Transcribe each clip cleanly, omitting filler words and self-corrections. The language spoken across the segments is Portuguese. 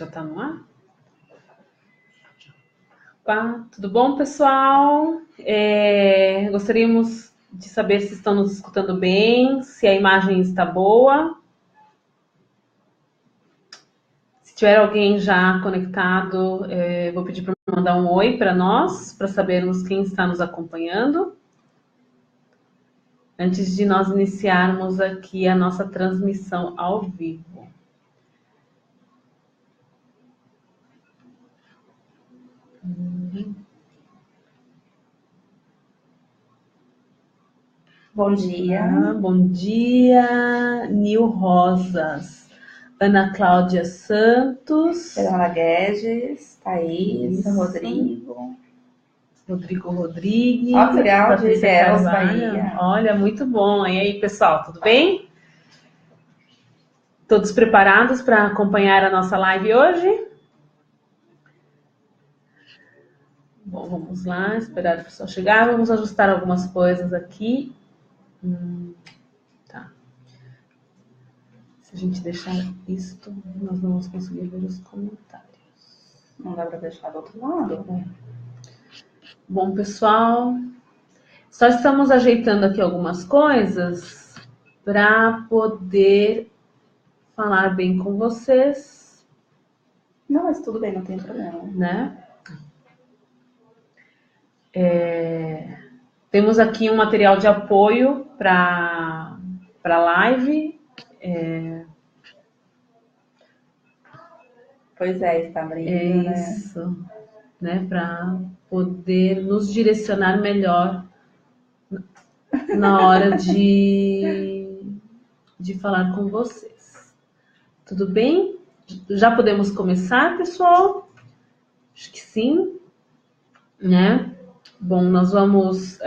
Já está no ar? Tudo bom, pessoal? Gostaríamos de saber se estão nos escutando bem, se a imagem está boa. Se tiver alguém já conectado, vou pedir para mandar um oi para nós, para sabermos quem está nos acompanhando. Antes de nós iniciarmos aqui a nossa transmissão ao vivo. Bom dia. Bom dia, Nil Rosas, Ana Cláudia Santos, Fernanda Guedes, Thaís, Isso. Rodrigo Rodrigues. Ó, legal, de Patrícia Ilhéus, Carvalho. Bahia. Olha, muito bom. E aí, pessoal, tudo bem? Todos preparados para acompanhar a nossa live hoje? Bom, vamos lá, esperar o pessoal chegar. Vamos ajustar algumas coisas aqui. Tá. Se a gente deixar isto, nós não vamos conseguir ver os comentários. Não dá para deixar do outro lado? Bom, pessoal, só estamos ajeitando aqui algumas coisas para poder falar bem com vocês. Não, mas tudo bem, não tem problema. Né? Temos aqui um material de apoio para a live. Pois é, está abrindo, Isso, né? Para poder nos direcionar melhor na hora de falar com vocês. Tudo bem? Já podemos começar, pessoal? Acho que sim, né? Bom, nós vamos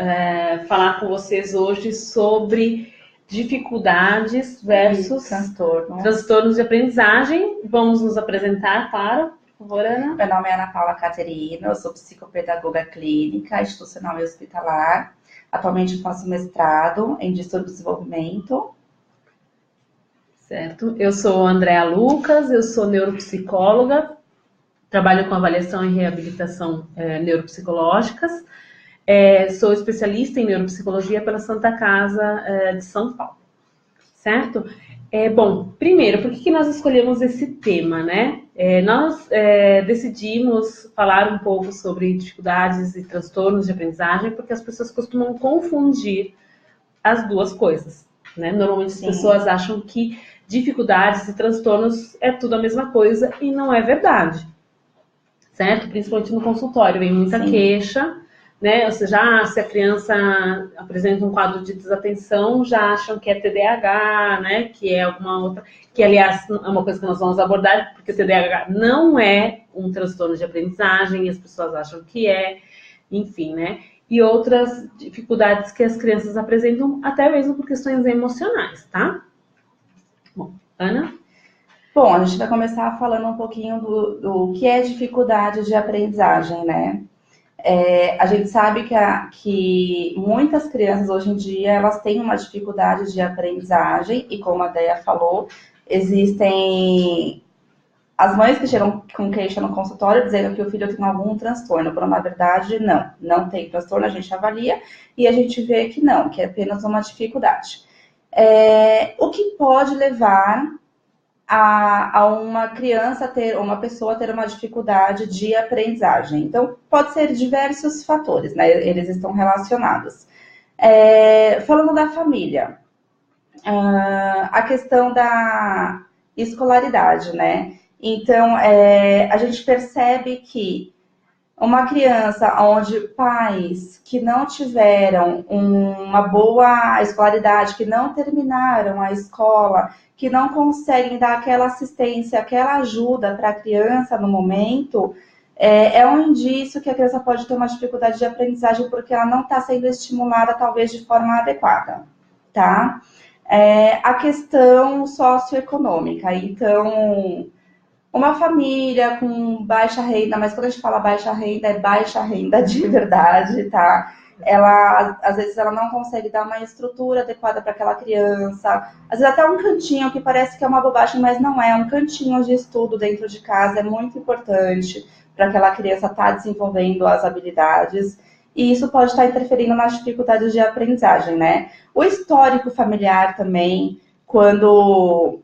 falar com vocês hoje sobre dificuldades versus transtornos de aprendizagem. Vamos nos apresentar, claro. Por favor, Ana. Meu nome é Ana Paula Caterina, eu sou psicopedagoga clínica, institucional e hospitalar. Atualmente faço mestrado em distúrbio do desenvolvimento. Certo. Eu sou Andréa Lucas, eu sou neuropsicóloga, trabalho com avaliação e reabilitação neuropsicológicas. Sou especialista em neuropsicologia pela Santa Casa de São Paulo. Certo? Bom, primeiro, por que nós escolhemos esse tema, né? Nós decidimos falar um pouco sobre dificuldades e transtornos de aprendizagem porque as pessoas costumam confundir as duas coisas, né? Normalmente as pessoas acham que dificuldades e transtornos é tudo a mesma coisa e não é verdade, certo? Principalmente no consultório, vem muita queixa, né? Ou seja, se a criança apresenta um quadro de desatenção, já acham que é TDAH, né? Que é alguma outra, que aliás é uma coisa que nós vamos abordar, porque o TDAH não é um transtorno de aprendizagem, as pessoas acham que é, enfim, né? E outras dificuldades que as crianças apresentam, até mesmo por questões emocionais, tá? Bom, Ana? Bom, a gente vai começar falando um pouquinho do que é dificuldade de aprendizagem, né? A gente sabe que muitas crianças hoje em dia, elas têm uma dificuldade de aprendizagem e como a Déia falou, existem as mães que chegam com queixa no consultório dizendo que o filho tem algum transtorno, quando na verdade não tem transtorno, a gente avalia e a gente vê que não, que é apenas uma dificuldade. O que pode levar a uma criança uma pessoa ter uma dificuldade de aprendizagem? Então, pode ser diversos fatores, né? Eles estão relacionados. Falando da família, a questão da escolaridade, né? Então, a gente percebe que uma criança onde pais que não tiveram uma boa escolaridade, que não terminaram a escola, que não conseguem dar aquela assistência, aquela ajuda para a criança no momento, é um indício que a criança pode ter uma dificuldade de aprendizagem porque ela não está sendo estimulada, talvez, de forma adequada, tá? A questão socioeconômica. Então, uma família com baixa renda, mas quando a gente fala baixa renda, é baixa renda de verdade, tá? às vezes ela não consegue dar uma estrutura adequada para aquela criança. Às vezes até um cantinho que parece que é uma bobagem, mas não é. Um cantinho de estudo dentro de casa é muito importante para aquela criança estar desenvolvendo as habilidades. E isso pode estar interferindo nas dificuldades de aprendizagem, né? O histórico familiar também, quando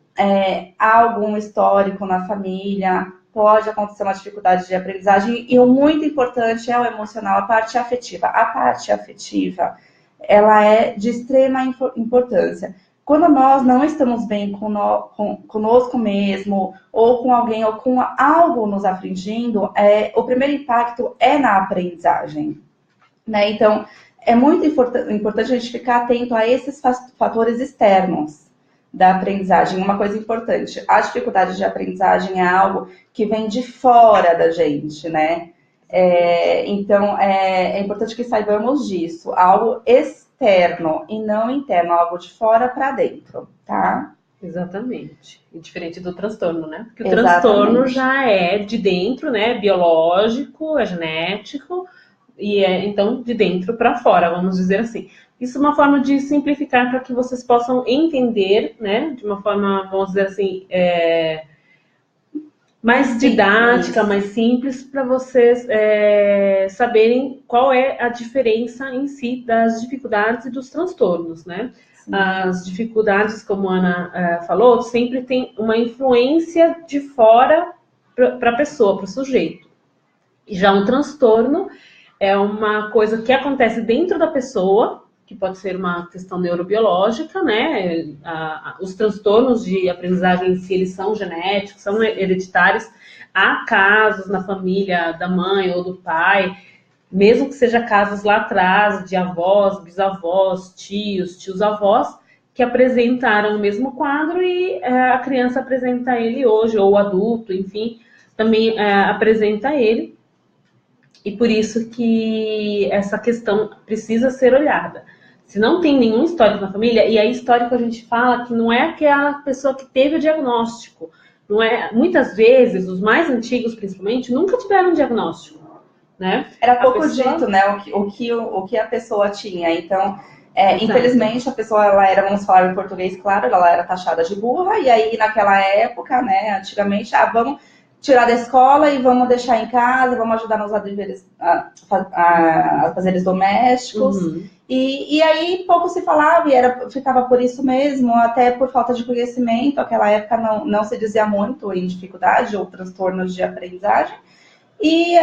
há algum histórico na família, pode acontecer uma dificuldade de aprendizagem. E o muito importante é o emocional, a parte afetiva. A parte afetiva, ela é de extrema importância. Quando nós não estamos bem conosco mesmo, ou com alguém, ou com algo nos afligindo, o primeiro impacto é na aprendizagem, né? Então, é muito importante a gente ficar atento a esses fatores externos da aprendizagem. Uma coisa importante, a dificuldade de aprendizagem é algo que vem de fora da gente, né? Então, é importante que saibamos disso, algo externo e não interno, algo de fora para dentro, tá? Exatamente. E diferente do transtorno, né? Porque o Exatamente. transtorno já é de dentro, né? Biológico, é genético, e então de dentro para fora, vamos dizer assim. Isso é uma forma de simplificar para que vocês possam entender, né? De uma forma, vamos dizer assim, mais didática, mais simples, para vocês saberem qual é a diferença em si das dificuldades e dos transtornos, né? Sim. As dificuldades, como a Ana falou, sempre tem uma influência de fora para a pessoa, para o sujeito. E já um transtorno é uma coisa que acontece dentro da pessoa, que pode ser uma questão neurobiológica, né? Os transtornos de aprendizagem em si, eles são genéticos, são hereditários. Há casos na família da mãe ou do pai, mesmo que seja casos lá atrás, de avós, bisavós, tios-avós, que apresentaram o mesmo quadro e a criança apresenta ele hoje, ou o adulto, enfim, também apresenta ele. E por isso que essa questão precisa ser olhada. Se não tem nenhum histórico na família, e aí histórico a gente fala que não é aquela pessoa que teve o diagnóstico. Não é, muitas vezes, os mais antigos principalmente, nunca tiveram diagnóstico, né? Era pouco dito, né, o que a pessoa tinha. Então, infelizmente, a pessoa, ela era, vamos falar em português, claro, ela era taxada de burra, e aí naquela época, né, antigamente, vamos tirar da escola e vamos deixar em casa, vamos ajudar nos afazeres domésticos. Uhum. E aí pouco se falava e ficava por isso mesmo, até por falta de conhecimento. Naquela época não se dizia muito em dificuldade ou transtornos de aprendizagem. E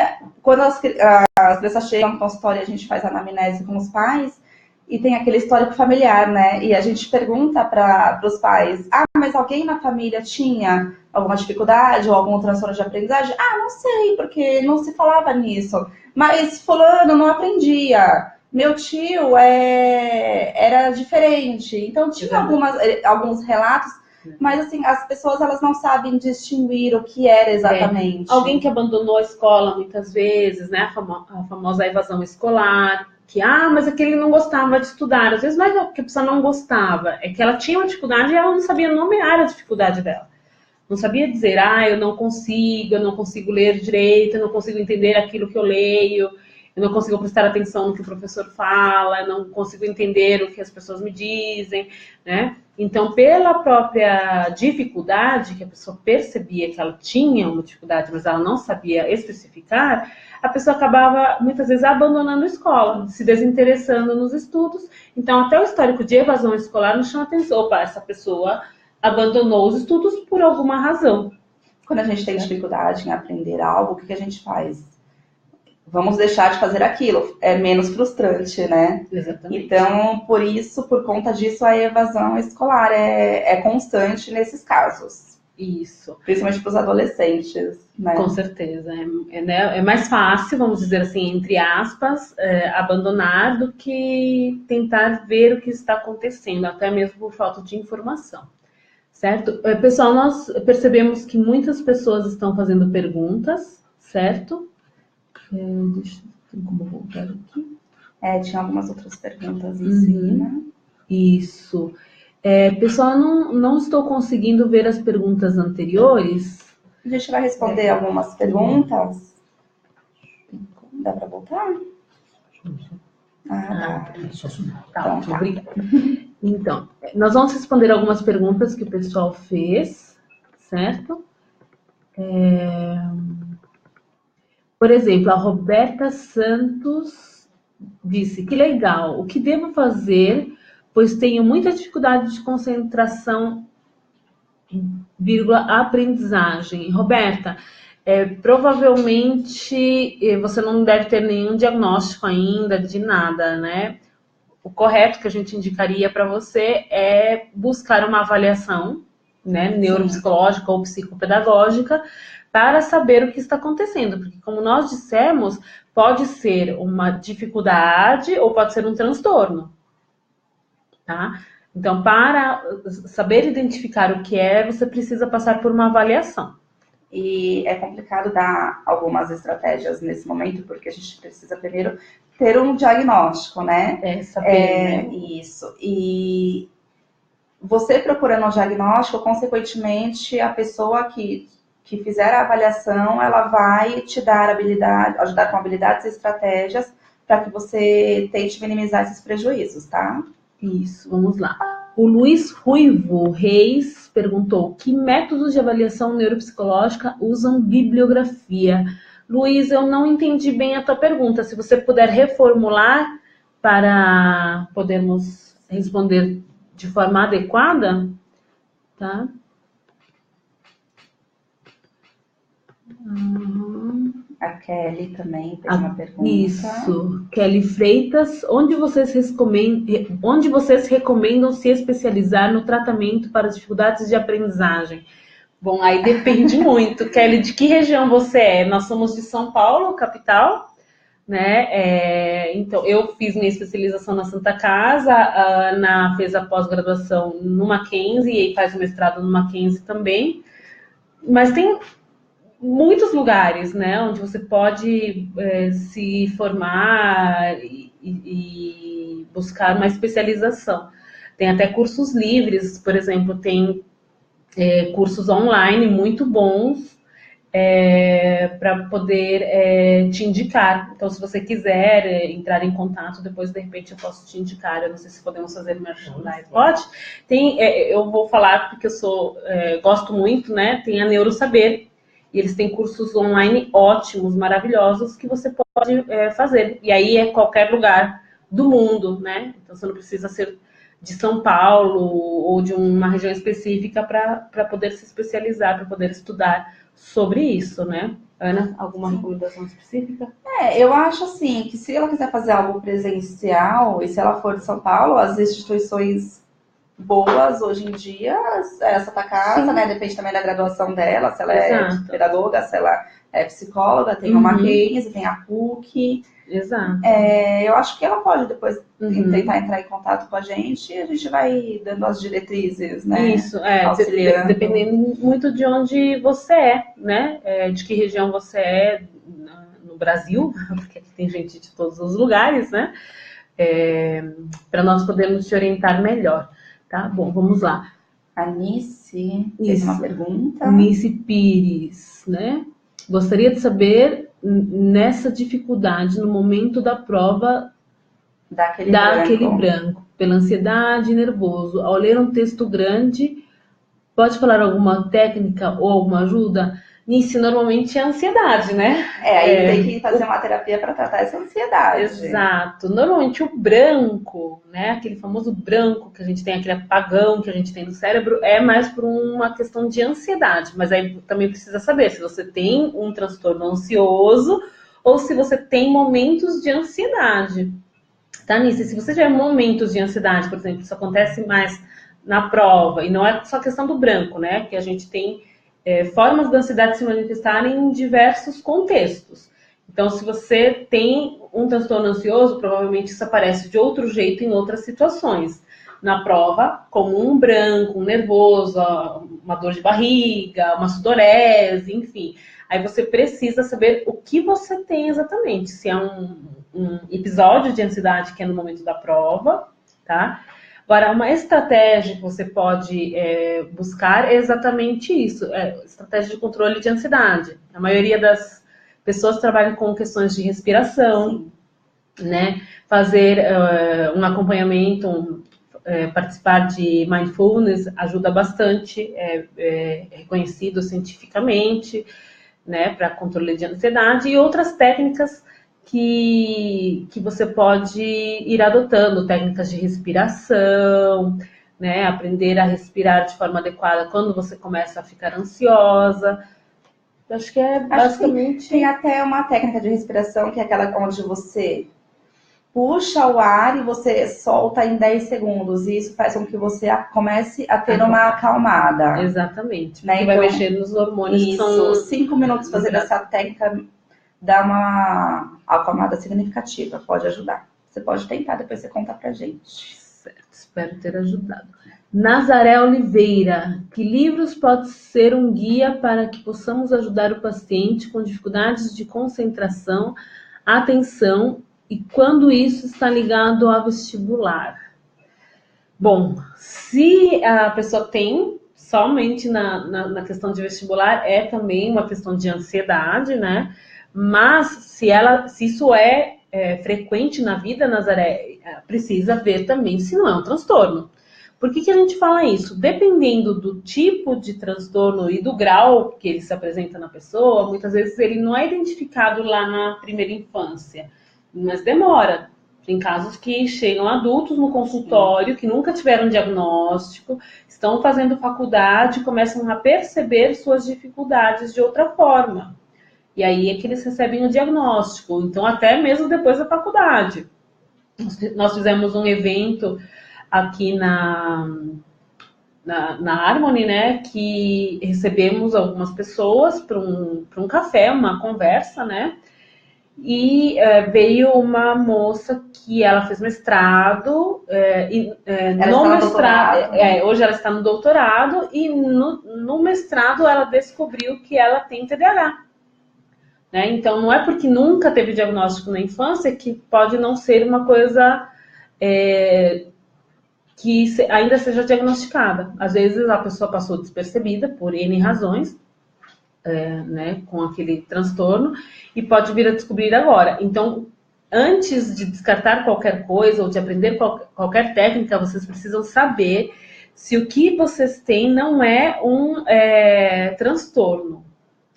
quando as crianças chegam no consultório, a gente faz anamnese com os pais e tem aquele histórico familiar, né? E a gente pergunta para os pais, mas alguém na família tinha alguma dificuldade ou algum transtorno de aprendizagem? Não sei, porque não se falava nisso. Mas fulano não aprendia. Meu tio era diferente. Então tinha alguns relatos, mas assim, as pessoas elas não sabem distinguir o que era exatamente. Alguém que abandonou a escola muitas vezes, né? A famosa evasão escolar. Que, mas é que ele não gostava de estudar. Às vezes não é que a pessoa não gostava, é que ela tinha uma dificuldade e ela não sabia nomear a dificuldade dela. Não sabia dizer, eu não consigo ler direito, eu não consigo entender aquilo que eu leio, eu não consigo prestar atenção no que o professor fala, eu não consigo entender o que as pessoas me dizem, né? Então, pela própria dificuldade, que a pessoa percebia que ela tinha uma dificuldade, mas ela não sabia especificar, a pessoa acabava, muitas vezes, abandonando a escola, se desinteressando nos estudos. Então, até o histórico de evasão escolar nos chama atenção. Essa pessoa abandonou os estudos por alguma razão. Quando a gente tem dificuldade em aprender algo, o que a gente faz? Vamos deixar de fazer aquilo. É menos frustrante, né? Exatamente. Então, por conta disso, a evasão escolar é constante nesses casos. Isso. Principalmente para os adolescentes, né? Com certeza. É mais fácil, vamos dizer assim, entre aspas, abandonar do que tentar ver o que está acontecendo, até mesmo por falta de informação. Certo? Pessoal, nós percebemos que muitas pessoas estão fazendo perguntas, certo? Tem como voltar aqui? Tinha algumas outras perguntas em cima. Isso. Pessoal, não estou conseguindo ver as perguntas anteriores. A gente vai responder algumas perguntas. Dá para voltar? Ah, É só subir. Tá, Então, ótimo, tá. obrigada. Então, nós vamos responder algumas perguntas que o pessoal fez, certo? Por exemplo, a Roberta Santos disse: que legal, o que devo fazer, pois tenho muita dificuldade de concentração, vírgula, aprendizagem. Roberta, provavelmente você não deve ter nenhum diagnóstico ainda de nada, né? O correto que a gente indicaria para você é buscar uma avaliação, né, neuropsicológica ou psicopedagógica, para saber o que está acontecendo, porque como nós dissemos, pode ser uma dificuldade ou pode ser um transtorno, tá? Então, para saber identificar o que é, você precisa passar por uma avaliação. E é complicado dar algumas estratégias nesse momento, porque a gente precisa primeiro ter um diagnóstico, né? Saber, né? Isso. E você procurando um diagnóstico, consequentemente, a pessoa que fizer a avaliação, ela vai te dar habilidade, ajudar com habilidades e estratégias para que você tente minimizar esses prejuízos, tá? Isso, vamos lá. O Luiz Ruivo Reis perguntou: que métodos de avaliação neuropsicológica usam bibliografia? Luiz, eu não entendi bem a tua pergunta. Se você puder reformular para podermos responder de forma adequada, tá? A Kelly também fez uma pergunta. Isso, Kelly Freitas, onde vocês recomendam se especializar no tratamento para dificuldades de aprendizagem? Bom, aí depende muito, Kelly, de que região você é. Nós somos de São Paulo, capital, né? Então, eu fiz minha especialização na Santa Casa, a Ana fez a pós-graduação no Mackenzie e faz o mestrado no Mackenzie também. Mas tem muitos lugares, né, onde você pode se formar e buscar uma especialização. Tem até cursos livres, por exemplo, tem cursos online muito bons para poder te indicar. Então, se você quiser entrar em contato, depois, de repente, eu posso te indicar. Eu não sei se podemos fazer merchandising. Pode? Tem, eu vou falar porque eu gosto muito, né? Tem a Neurosaber. E eles têm cursos online ótimos, maravilhosos, que você pode fazer. E aí é qualquer lugar do mundo, né? Então você não precisa ser de São Paulo ou de uma região específica para poder se especializar, para poder estudar sobre isso, né? Ana, alguma recomendação específica? Eu acho assim, que se ela quiser fazer algo presencial, e se ela for de São Paulo, as instituições boas hoje em dia é Santa Casa, né? Depende também da graduação dela, se ela é pedagoga, se ela é psicóloga, tem o Mackenzie, tem a PUC. Exato. Eu acho que ela pode depois tentar entrar em contato com a gente e a gente vai dando as diretrizes, né? Isso, dependendo muito de onde você né? De que região você é no Brasil, porque aqui tem gente de todos os lugares, né? Para nós podermos te orientar melhor. Tá bom, vamos lá. A Nice fez uma pergunta. Nice Pires, né? Gostaria de saber, nessa dificuldade, no momento da prova, daquele branco, pela ansiedade e nervoso, ao ler um texto grande, pode falar alguma técnica ou alguma ajuda? Nice, normalmente é ansiedade, né? Aí tem que fazer uma terapia para tratar essa ansiedade. Exato. Normalmente o branco, né? Aquele famoso branco que a gente tem, aquele apagão que a gente tem no cérebro, é mais por uma questão de ansiedade. Mas aí também precisa saber se você tem um transtorno ansioso ou se você tem momentos de ansiedade. Tá, Nice? Se você tiver momentos de ansiedade, por exemplo, isso acontece mais na prova, e não é só questão do branco, né? Que a gente tem formas da ansiedade se manifestarem em diversos contextos. Então, se você tem um transtorno ansioso, provavelmente isso aparece de outro jeito em outras situações. Na prova, como um branco, um nervoso, uma dor de barriga, uma sudorese, enfim. Aí você precisa saber o que você tem exatamente. Se é um episódio de ansiedade que é no momento da prova, tá? Agora, uma estratégia que você pode buscar é exatamente isso, estratégia de controle de ansiedade. A maioria das pessoas trabalham com questões de respiração, né? Fazer um acompanhamento, participar de mindfulness ajuda bastante, é reconhecido cientificamente, né, para controle de ansiedade, e outras técnicas que você pode ir adotando, técnicas de respiração, né, aprender a respirar de forma adequada quando você começa a ficar ansiosa. Acho que é basicamente... Tem até uma técnica de respiração, que é aquela onde você puxa o ar e você solta em 10 segundos. E isso faz com que você comece a ter uma acalmada. Exatamente. Né? Então, vai mexer nos hormônios. Isso, que são 5 minutos fazendo essa técnica dá uma acalmada significativa. Pode ajudar. Você pode tentar, depois você conta pra gente. Certo, espero ter ajudado. Nazaré Oliveira, que livros pode ser um guia para que possamos ajudar o paciente com dificuldades de concentração, atenção e quando isso está ligado ao vestibular? Bom, se a pessoa tem somente na questão de vestibular, é também uma questão de ansiedade, né? Mas se isso é frequente na vida, Nazaré, precisa ver também se não é um transtorno. Por que a gente fala isso? Dependendo do tipo de transtorno e do grau que ele se apresenta na pessoa, muitas vezes ele não é identificado lá na primeira infância, mas demora. Tem casos que chegam adultos no consultório, que nunca tiveram diagnóstico, estão fazendo faculdade, começam a perceber suas dificuldades de outra forma. E aí é que eles recebem o diagnóstico, então até mesmo depois da faculdade. Nós fizemos um evento aqui na Harmony, né, que recebemos algumas pessoas para um café, uma conversa, né, e veio uma moça que ela fez mestrado, no mestrado, hoje ela está no doutorado, e no mestrado ela descobriu que ela tem TDAH. Né? Então, não é porque nunca teve diagnóstico na infância que pode não ser uma coisa que ainda seja diagnosticada. Às vezes a pessoa passou despercebida por N razões, né, com aquele transtorno, e pode vir a descobrir agora. Então, antes de descartar qualquer coisa ou de aprender qualquer técnica, vocês precisam saber se o que vocês têm não é um transtorno,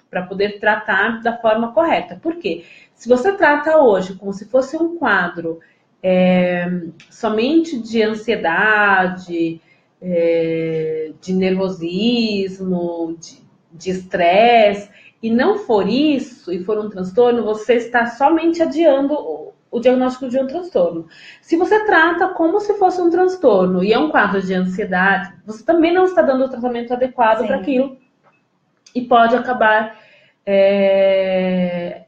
para poder tratar da forma correta. Por quê? Se você trata hoje como se fosse um quadro somente de ansiedade, de nervosismo, de estresse, e não for isso, e for um transtorno, você está somente adiando o diagnóstico de um transtorno. Se você trata como se fosse um transtorno e é um quadro de ansiedade, você também não está dando o tratamento adequado para aquilo e pode acabar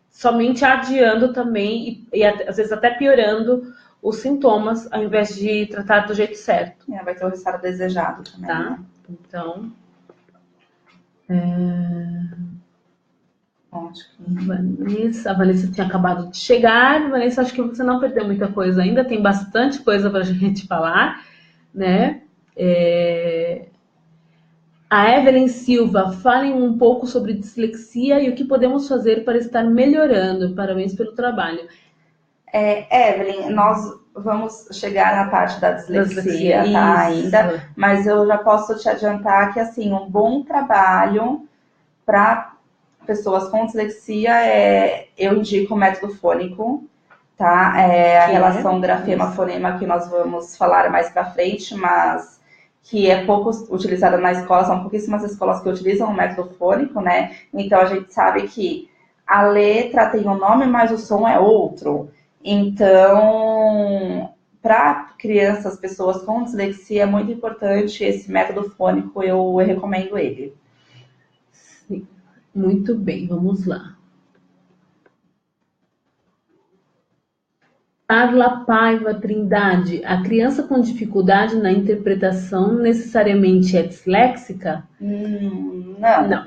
somente adiando também e às vezes até piorando os sintomas, ao invés de tratar do jeito certo. Vai ter o resultado desejado também. Tá? Né? Então... A Vanessa tinha acabado de chegar. Vanessa, acho que você não perdeu muita coisa ainda, tem bastante coisa para a gente falar, né? A Evelyn Silva, falem um pouco sobre dislexia e o que podemos fazer para estar melhorando. Parabéns pelo trabalho. Evelyn, nós vamos chegar na parte da dislexia, tá, ainda, mas eu já posso te adiantar que, assim, um bom trabalho para pessoas com dislexia eu indico o método fônico, tá? A relação grafema-fonema que nós vamos falar mais para frente, mas que é pouco utilizada na escola, são pouquíssimas escolas que utilizam o método fônico, né? Então a gente sabe que a letra tem um nome, mas o som é outro. Então, para crianças, pessoas com dislexia, é muito importante esse método fônico, eu recomendo ele. Sim. Muito bem, vamos lá. Carla Paiva Trindade, a criança com dificuldade na interpretação necessariamente é disléxica? Não.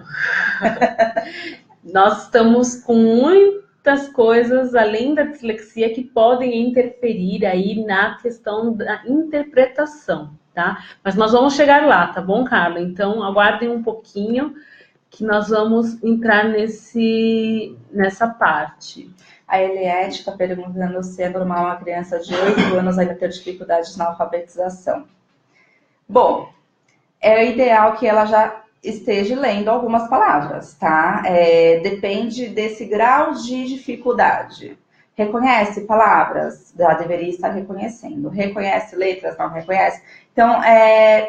Nós estamos com muitas coisas além da dislexia que podem interferir aí na questão da interpretação, tá? Mas nós vamos chegar lá, tá bom, Carla? Então, aguardem um pouquinho que nós vamos entrar nessa parte. A Eliette está perguntando se é normal uma criança de 8 anos ainda ter dificuldades na alfabetização. Bom, é ideal que ela já esteja lendo algumas palavras, tá? Depende desse grau de dificuldade. Reconhece palavras? Ela deveria estar reconhecendo. Reconhece letras? Não reconhece? Então,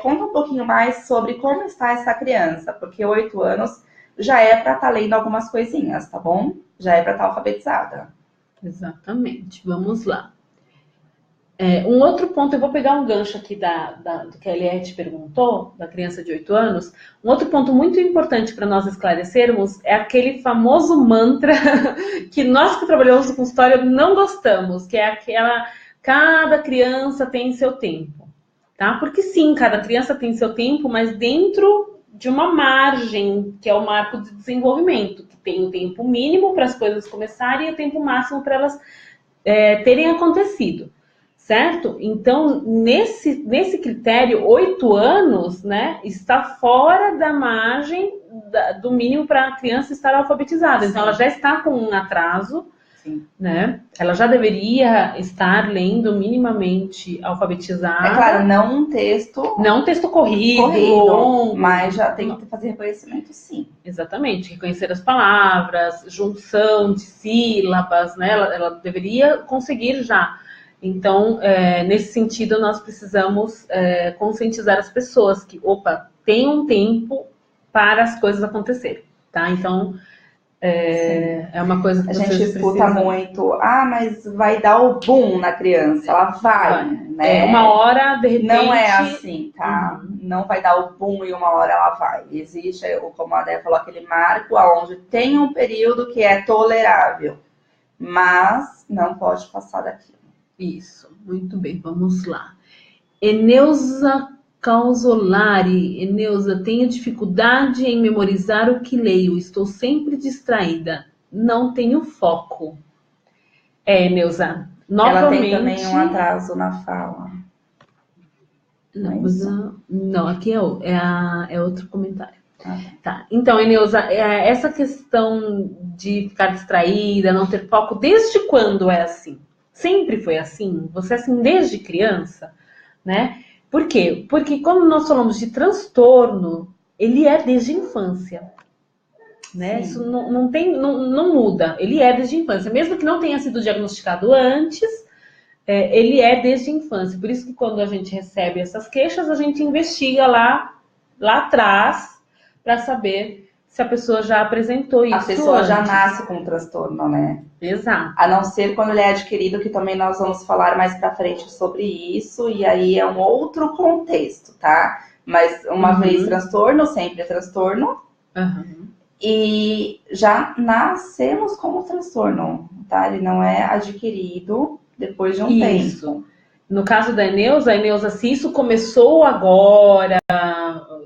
conta um pouquinho mais sobre como está essa criança, porque 8 anos já é para estar lendo algumas coisinhas, tá bom? Já é para estar alfabetizada. Exatamente. Vamos lá. Um outro ponto, eu vou pegar um gancho aqui do que a Eliette perguntou, da criança de 8 anos. Um outro ponto muito importante para nós esclarecermos é aquele famoso mantra que nós que trabalhamos no consultório não gostamos, que é aquela, cada criança tem seu tempo, tá? Porque sim, cada criança tem seu tempo, mas dentro de uma margem, que é o marco de desenvolvimento, que tem o tempo mínimo para as coisas começarem e o tempo máximo para elas terem acontecido. Certo? Então, nesse critério, 8 anos, né, está fora da margem do mínimo para a criança estar alfabetizada. Sim. Então, ela já está com um atraso, sim, né? Ela já deveria estar lendo minimamente alfabetizada. É claro, não um texto... Não um texto corrido, longo, mas já tem que fazer reconhecimento, sim. Exatamente, reconhecer as palavras, junção de sílabas, né? Ela deveria conseguir já. Então, nesse sentido, nós precisamos conscientizar as pessoas que, tem um tempo para as coisas acontecerem, tá? Então, é uma coisa que a gente escuta muito, mas vai dar o boom na criança, ela vai, né? Uma hora, de repente... Não é assim, tá? Uhum. Não vai dar o boom e uma hora ela vai. Existe, como a Débora falou, aquele marco onde tem um período que é tolerável, mas não pode passar daquilo. Isso, muito bem, vamos lá. Eneusa Causolari. Eneusa, tenho dificuldade em memorizar o que leio, estou sempre distraída, não tenho foco. Eneusa, novamente... Ela tem também um atraso na fala. Não, aqui é outro comentário. Tá. Então, Eneusa, essa questão de ficar distraída, não ter foco, desde quando é assim? Sempre foi assim? Você é assim desde criança? Né? Por quê? Porque quando nós falamos de transtorno, ele é desde a infância. Né? Isso não muda. Ele é desde a infância. Mesmo que não tenha sido diagnosticado antes, ele é desde a infância. Por isso que quando a gente recebe essas queixas, a gente investiga lá atrás para saber se a pessoa já apresentou isso. A pessoa já nasce com o transtorno, né? Exato. A não ser quando ele é adquirido, que também nós vamos falar mais pra frente sobre isso, e aí é um outro contexto, tá? Mas uma vez transtorno, sempre é transtorno. Uhum. E já nascemos com o transtorno, tá? Ele não é adquirido depois de um tempo. No caso da Eneusa, se isso começou agora,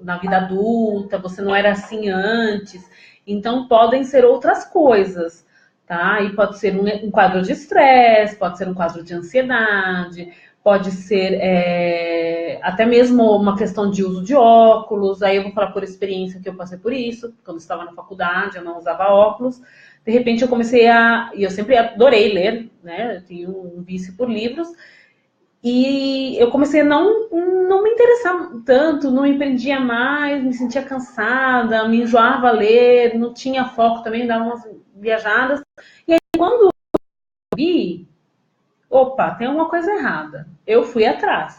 na vida adulta, você não era assim antes, então podem ser outras coisas, tá? E pode ser um quadro de estresse, pode ser um quadro de ansiedade, pode ser até mesmo uma questão de uso de óculos. Aí eu vou falar por experiência que eu passei por isso, quando estava na faculdade, eu não usava óculos. De repente eu comecei e eu sempre adorei ler, né? Eu tenho um vício por livros. E eu comecei a não me interessar tanto, não me prendia mais, me sentia cansada, me enjoava a ler, não tinha foco também, dava umas viajadas. E aí, quando eu vi, tem alguma coisa errada. Eu fui atrás.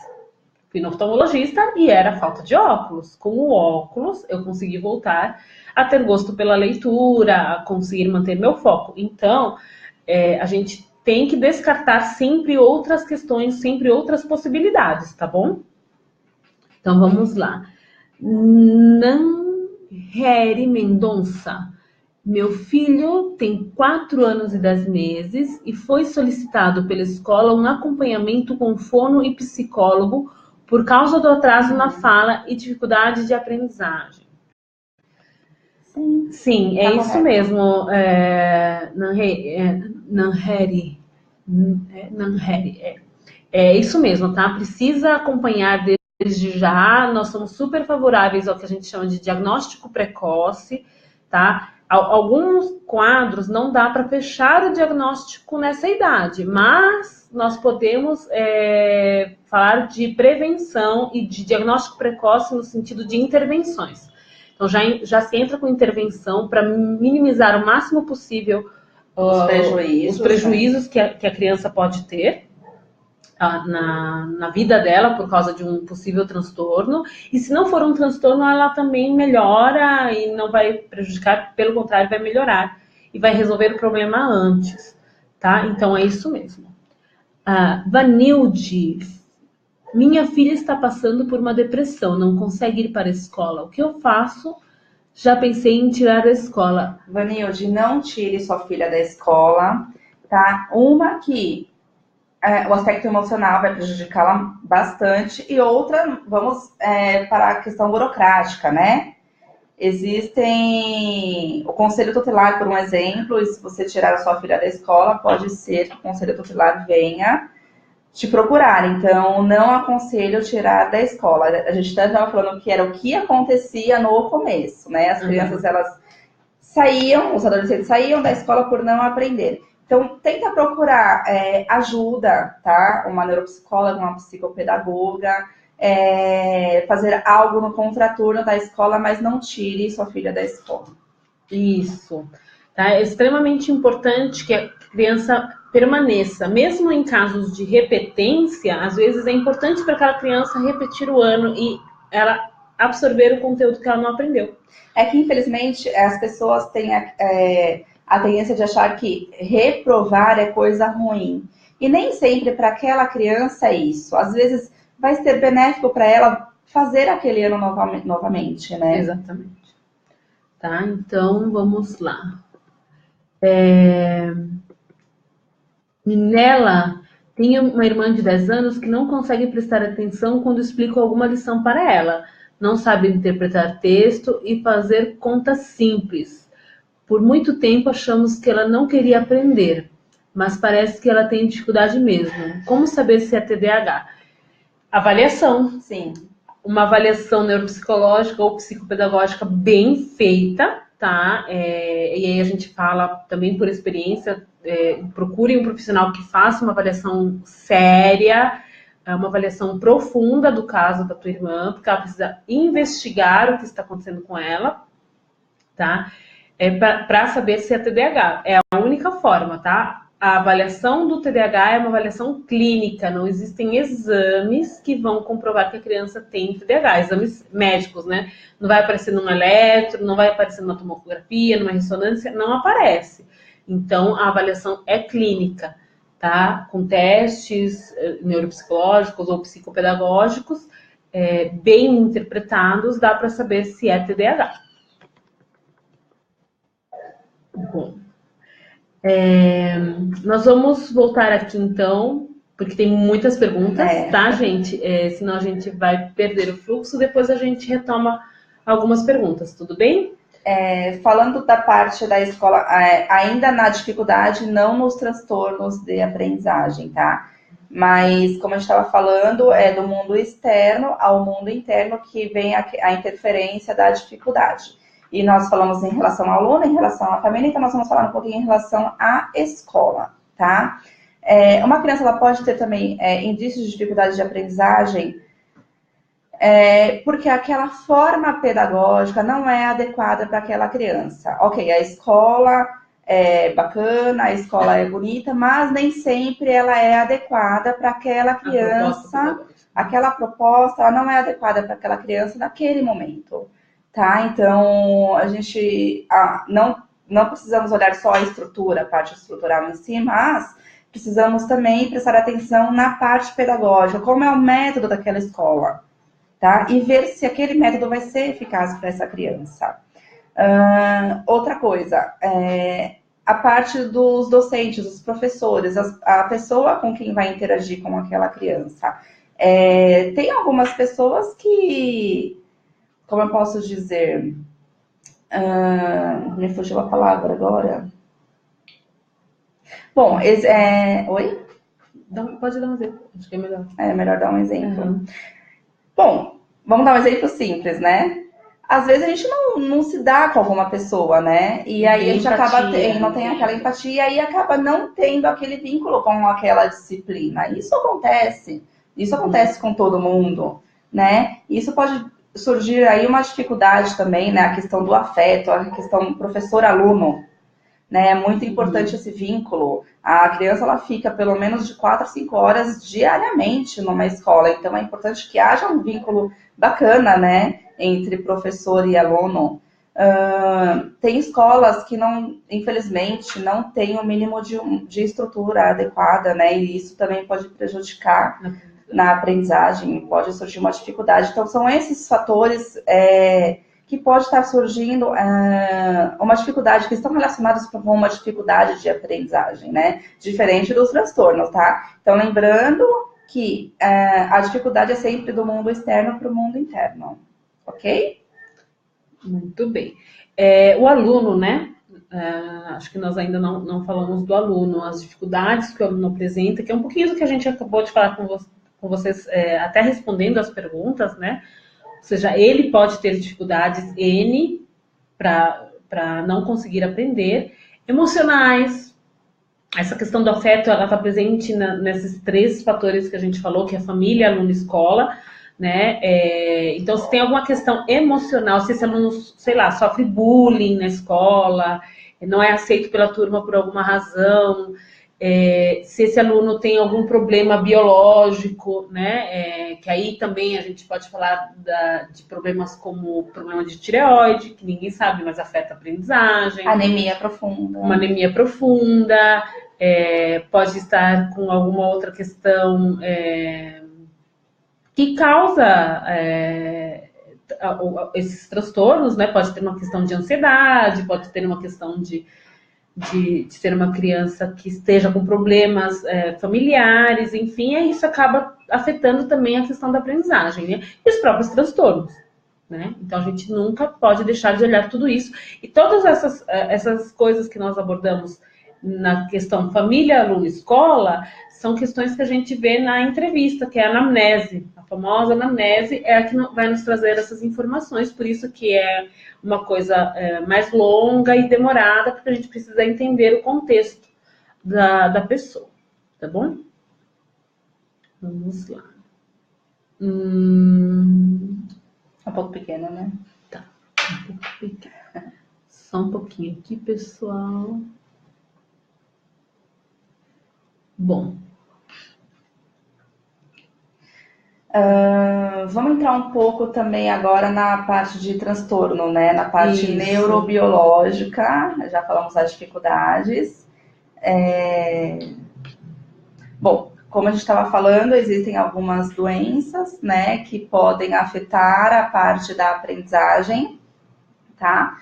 Fui no oftalmologista e era falta de óculos. Com o óculos, eu consegui voltar a ter gosto pela leitura, a conseguir manter meu foco. Então, a gente tem que descartar sempre outras questões, sempre outras possibilidades, tá bom? Então, vamos lá. Nanheri Mendonça. Meu filho tem 4 anos e 10 meses e foi solicitado pela escola um acompanhamento com fono e psicólogo por causa do atraso na fala e dificuldade de aprendizagem. Sim, é isso mesmo, Nanheri. É isso mesmo, tá? Precisa acompanhar desde já. Nós somos super favoráveis ao que a gente chama de diagnóstico precoce, tá? alguns quadros não dá para fechar o diagnóstico nessa idade, mas nós podemos falar de prevenção e de diagnóstico precoce no sentido de intervenções. Então, já se entra com intervenção para minimizar o máximo possível os prejuízos que a criança pode ter na vida dela por causa de um possível transtorno. E se não for um transtorno, ela também melhora e não vai prejudicar, pelo contrário, vai melhorar e vai resolver o problema antes, tá? Então, é isso mesmo. Vanilde, minha filha está passando por uma depressão, não consegue ir para a escola. O que eu faço? Já pensei em tirar da escola. Vanilde, não tire sua filha da escola, tá? Uma que o aspecto emocional vai prejudicá-la bastante, e outra, vamos para a questão burocrática, né? Existem o Conselho Tutelar, por um exemplo, e se você tirar a sua filha da escola, pode ser que o Conselho Tutelar venha te procurar. Então, não aconselho tirar da escola. A gente estava falando que era o que acontecia no começo, né? As crianças, elas saíam, os adolescentes saíam da escola por não aprender. Então, tenta procurar ajuda, tá? Uma neuropsicóloga, uma psicopedagoga, fazer algo no contraturno da escola, mas não tire sua filha da escola. Isso. Tá? É extremamente importante que a criança permaneça, mesmo em casos de repetência. Às vezes é importante para aquela criança repetir o ano e ela absorver o conteúdo que ela não aprendeu. É que, infelizmente, as pessoas têm a tendência de achar que reprovar é coisa ruim. E nem sempre para aquela criança é isso. Às vezes vai ser benéfico para ela fazer aquele ano novamente, né? Exatamente. Tá, então vamos lá. Minela tem uma irmã de 10 anos que não consegue prestar atenção quando explico alguma lição para ela. Não sabe interpretar texto e fazer contas simples. Por muito tempo achamos que ela não queria aprender, mas parece que ela tem dificuldade mesmo. Como saber se é TDAH? Avaliação. Sim. Uma avaliação neuropsicológica ou psicopedagógica bem feita, tá? E aí a gente fala também por experiência, procure um profissional que faça uma avaliação séria, uma avaliação profunda do caso da tua irmã, porque ela precisa investigar o que está acontecendo com ela, tá? Para saber se é TDAH. É a única forma, tá? A avaliação do TDAH é uma avaliação clínica, não existem exames que vão comprovar que a criança tem TDAH, exames médicos, né? Não vai aparecer num eletro, não vai aparecer numa tomografia, numa ressonância, não aparece. Então, a avaliação é clínica, tá? Com testes neuropsicológicos ou psicopedagógicos bem interpretados, dá para saber se é TDAH. Bom. Nós vamos voltar aqui então, porque tem muitas perguntas, tá, gente? Senão a gente vai perder o fluxo, depois a gente retoma algumas perguntas, tudo bem? Falando da parte da escola, ainda na dificuldade, não nos transtornos de aprendizagem, tá? Mas, como a gente estava falando, é do mundo externo ao mundo interno que vem a interferência da dificuldade. E nós falamos em relação ao aluno, em relação à família, então nós vamos falar um pouquinho em relação à escola, tá? Uma criança, ela pode ter também indícios de dificuldade de aprendizagem, porque aquela forma pedagógica não é adequada para aquela criança. Ok, a escola é bacana, a escola é bonita, mas nem sempre ela é adequada para aquela criança. Aquela proposta, ela não é adequada para aquela criança naquele momento. Tá? Então, a gente não precisamos olhar só a estrutura, a parte estrutural em si, mas precisamos também prestar atenção na parte pedagógica, como é o método daquela escola, tá? E ver se aquele método vai ser eficaz para essa criança. Outra coisa, a parte dos docentes, dos professores, a pessoa com quem vai interagir com aquela criança. Tem algumas pessoas que... Como eu posso dizer? Me fugiu a palavra agora. Bom, oi? Pode dar um exemplo, acho que é melhor. É melhor dar um exemplo. Bom, vamos dar um exemplo simples, né? às vezes a gente não se dá com alguma pessoa, né? E aí a gente acaba não tem aquela empatia e aí acaba não tendo aquele vínculo com aquela disciplina. Isso acontece com todo mundo, né? Isso pode surgir aí uma dificuldade também, né? A questão do afeto, a questão professor-aluno, né? É muito importante esse vínculo. A criança, ela fica pelo menos de 4 a 5 horas diariamente numa escola, então é importante que haja um vínculo bacana, né? Entre professor e aluno. Tem escolas que não, infelizmente, não têm o mínimo de estrutura adequada, né? E isso também pode prejudicar na aprendizagem, pode surgir uma dificuldade. Então, são esses fatores que pode estar surgindo uma dificuldade, que estão relacionados com uma dificuldade de aprendizagem, né? Diferente dos transtornos, tá? Então, lembrando que a dificuldade é sempre do mundo externo para o mundo interno, ok? Muito bem. O aluno, né? Acho que nós ainda não falamos do aluno, as dificuldades que o aluno apresenta, que é um pouquinho do que a gente acabou de falar com vocês, até respondendo as perguntas, né? Ou seja, ele pode ter dificuldades N para não conseguir aprender, emocionais. Essa questão do afeto, ela está presente nesses 3 fatores que a gente falou, que é família, aluno e escola, né? Então, se tem alguma questão emocional, se esse aluno, sei lá, sofre bullying na escola, não é aceito pela turma por alguma razão, se esse aluno tem algum problema biológico, né? Que aí também a gente pode falar de problemas como problema de tireoide, que ninguém sabe, mas afeta a aprendizagem. Anemia profunda. Uma anemia profunda, pode estar com alguma outra questão que causa esses transtornos, né? Pode ter uma questão de ansiedade, pode ter uma questão de ser uma criança que esteja com problemas familiares, enfim, isso acaba afetando também a questão da aprendizagem, né? E os próprios transtornos, né? Então a gente nunca pode deixar de olhar tudo isso. E todas essas coisas que nós abordamos na questão família, aluno, escola, são questões que a gente vê na entrevista, que é a anamnese. A famosa anamnese é a que vai nos trazer essas informações, por isso que é uma coisa mais longa e demorada, porque a gente precisa entender o contexto da pessoa, tá bom? Vamos lá. Um pouco pequena, né? Tá, um pouco pequena. Só um pouquinho aqui, pessoal. Bom. Vamos entrar um pouco também agora na parte de transtorno, né? Na parte Isso. Neurobiológica, já falamos das dificuldades. Bom, como a gente estava falando, existem algumas doenças, né, que podem afetar a parte da aprendizagem, tá?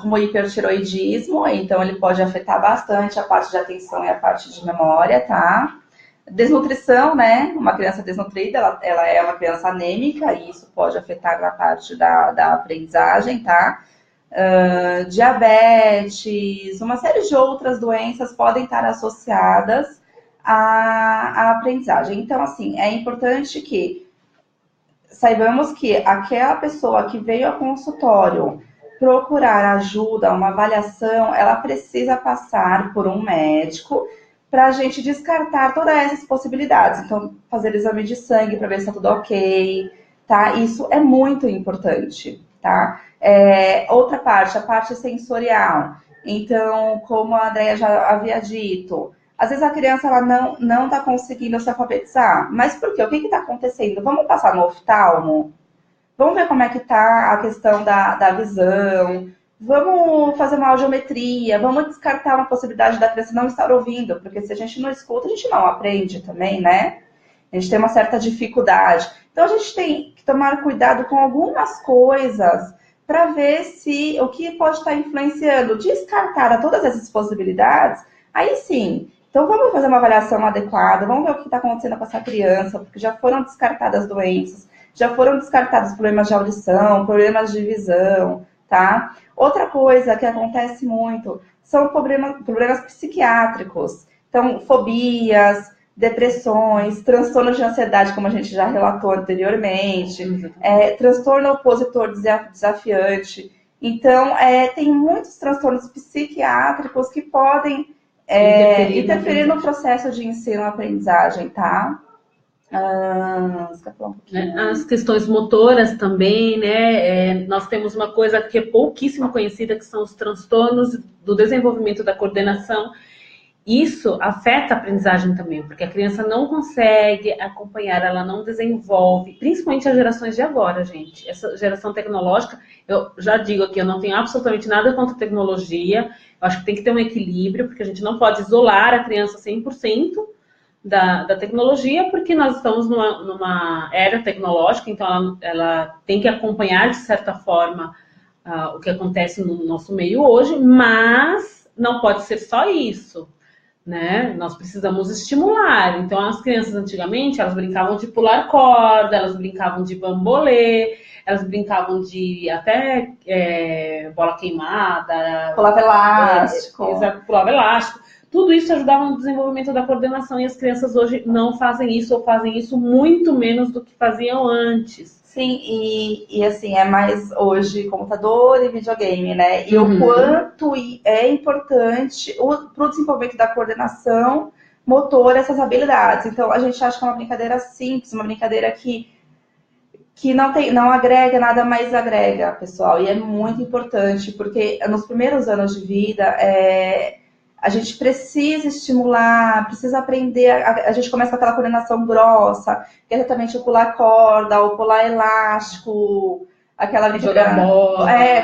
Como o hipertiroidismo, então ele pode afetar bastante a parte de atenção e a parte de memória, tá? Desnutrição, né? Uma criança desnutrida, ela é uma criança anêmica e isso pode afetar na parte da aprendizagem, tá? Diabetes, uma série de outras doenças podem estar associadas à aprendizagem. Então, assim, é importante que saibamos que aquela pessoa que veio ao consultório procurar ajuda, uma avaliação, ela precisa passar por um médico para a gente descartar todas essas possibilidades. Então, fazer exame de sangue para ver se está tudo ok, tá? Isso é muito importante, tá? Outra parte, a parte sensorial. Então, como a Andrea já havia dito, às vezes a criança ela não está conseguindo se alfabetizar. Mas por quê? O que está acontecendo? Vamos passar no oftalmo? Vamos ver como é que está a questão da visão. Vamos fazer uma audiometria. Vamos descartar uma possibilidade da criança não estar ouvindo. Porque se a gente não escuta, a gente não aprende também, né? A gente tem uma certa dificuldade. Então, a gente tem que tomar cuidado com algumas coisas para ver se o que pode estar influenciando, descartar todas essas possibilidades. Aí sim, então vamos fazer uma avaliação adequada, vamos ver o que está acontecendo com essa criança, porque já foram descartadas doenças, já foram descartados problemas de audição, problemas de visão, tá? Outra coisa que acontece muito são problemas psiquiátricos, então fobias, depressões, transtornos de ansiedade, como a gente já relatou anteriormente, transtorno opositor desafiante. Então, tem muitos transtornos psiquiátricos que podem interferir no processo de ensino-aprendizagem, tá? As questões motoras também, né? Nós temos uma coisa que é pouquíssimo conhecida, que são os transtornos do desenvolvimento da coordenação. Isso afeta a aprendizagem também, porque a criança não consegue acompanhar, ela não desenvolve, principalmente as gerações de agora, gente. Essa geração tecnológica, eu já digo aqui, eu não tenho absolutamente nada contra a tecnologia, eu acho que tem que ter um equilíbrio, porque a gente não pode isolar a criança 100%, da tecnologia, porque nós estamos numa era tecnológica, então ela tem que acompanhar, de certa forma, o que acontece no nosso meio hoje, mas não pode ser só isso, né? Nós precisamos estimular. Então, as crianças antigamente, elas brincavam de pular corda, elas brincavam de bambolê, elas brincavam de até bola queimada, pulava elástico. Pulava elástico. Tudo isso ajudava no desenvolvimento da coordenação e as crianças hoje não fazem isso ou fazem isso muito menos do que faziam antes. Sim, e assim, é mais hoje computador e videogame, né? E o quanto é importante para o desenvolvimento da coordenação motora essas habilidades. Então, a gente acha que é uma brincadeira simples, uma brincadeira que não agrega, nada mais agrega, pessoal. E é muito importante, porque nos primeiros anos de vida, a gente precisa estimular, precisa aprender, a gente começa com aquela coordenação grossa, que é exatamente o pular corda, o pular elástico, aquela brincadeira,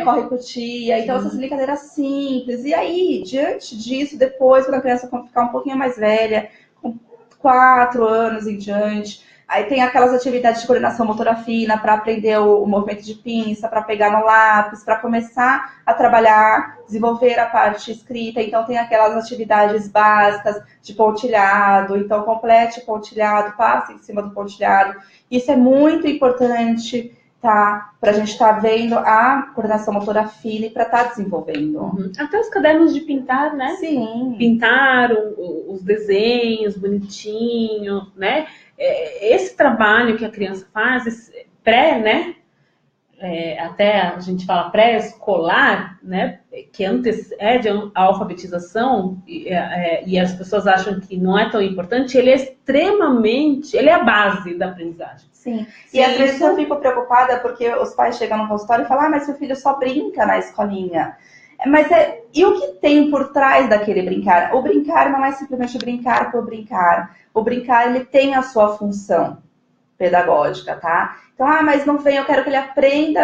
corre com tia, então essas brincadeiras simples. E aí, diante disso, depois, quando a criança ficar um pouquinho mais velha, com 4 anos em diante, aí tem aquelas atividades de coordenação motora fina para aprender o movimento de pinça, para pegar no lápis, para começar a trabalhar, desenvolver a parte escrita. Então tem aquelas atividades básicas de pontilhado. Então complete o pontilhado, passe em cima do pontilhado. Isso é muito importante, tá? Para a gente estar vendo a coordenação motora fina e para estar desenvolvendo. Até os cadernos de pintar, né? Sim. Pintar os desenhos bonitinho, né? Esse trabalho que a criança faz, pré, né? Até a gente fala pré-escolar, né? Que antecede a alfabetização, e as pessoas acham que não é tão importante, ele é a base da aprendizagem. Sim. E às vezes eu fico preocupada porque os pais chegam no consultório e falam: mas seu filho só brinca na escolinha. Mas e o que tem por trás daquele brincar? O brincar não é simplesmente brincar por brincar. O brincar, ele tem a sua função pedagógica, tá? Então, mas não vem, eu quero que ele aprenda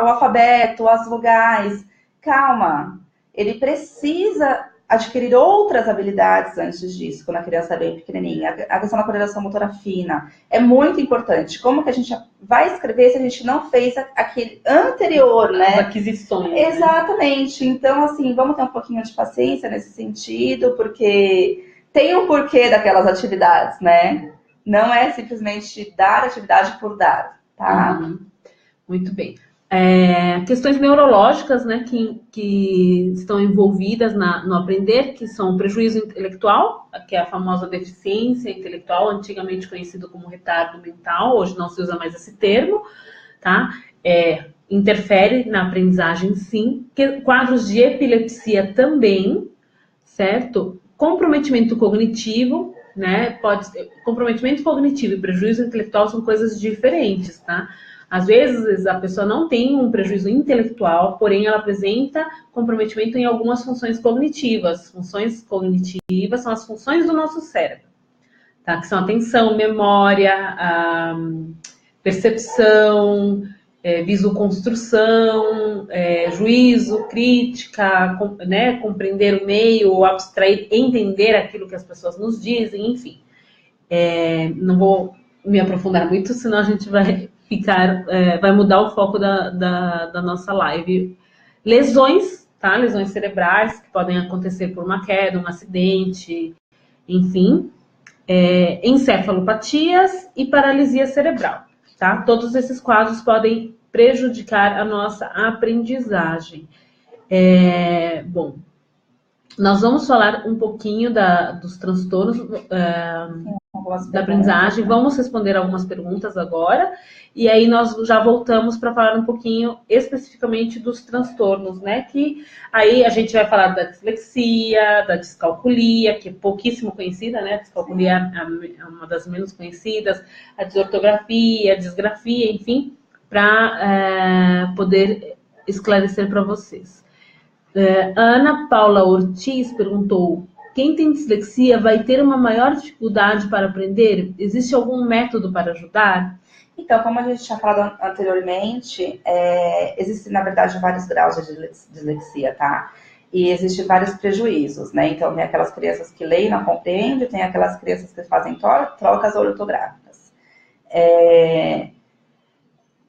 o alfabeto, as vogais. Calma, ele precisa adquirir outras habilidades antes disso, quando a criança é bem pequenininha. A questão da coordenação motora fina é muito importante. Como que a gente vai escrever se a gente não fez aquele anterior, né? As aquisições. Exatamente. Né? Então, assim, vamos ter um pouquinho de paciência nesse sentido, porque tem um porquê daquelas atividades, né? Não é simplesmente dar atividade por dar, tá? Muito bem. Questões neurológicas, né, que estão envolvidas no aprender, que são o prejuízo intelectual, que é a famosa deficiência intelectual, antigamente conhecido como retardo mental, hoje não se usa mais esse termo, tá? Interfere na aprendizagem, sim. Quadros de epilepsia também, certo? Comprometimento cognitivo, né? Comprometimento cognitivo e prejuízo intelectual são coisas diferentes, tá? Às vezes, a pessoa não tem um prejuízo intelectual, porém ela apresenta comprometimento em algumas funções cognitivas. Funções cognitivas são as funções do nosso cérebro, tá? Que são atenção, memória, percepção, visoconstrução, juízo, crítica, né? Compreender o meio, abstrair, entender aquilo que as pessoas nos dizem, enfim. Não vou me aprofundar muito, senão a gente vai mudar o foco da nossa live. Lesões, tá? Lesões cerebrais que podem acontecer por uma queda, um acidente, enfim. Encefalopatias e paralisia cerebral, tá? Todos esses quadros podem prejudicar a nossa aprendizagem. Bom, Nós vamos falar um pouquinho dos transtornos da aprendizagem, vamos responder algumas perguntas agora, e aí nós já voltamos para falar um pouquinho especificamente dos transtornos, né? Que aí a gente vai falar da dislexia, da descalculia, que é pouquíssimo conhecida, né? A descalculia é uma das menos conhecidas, a desortografia, a disgrafia, enfim, para poder esclarecer para vocês. Ana Paula Ortiz perguntou: quem tem dislexia vai ter uma maior dificuldade para aprender? Existe algum método para ajudar? Então, como a gente tinha falado anteriormente, existem, na verdade, vários graus de dislexia, tá? E existem vários prejuízos, né? Então, tem aquelas crianças que leem e não compreendem, tem aquelas crianças que fazem trocas ortográficas.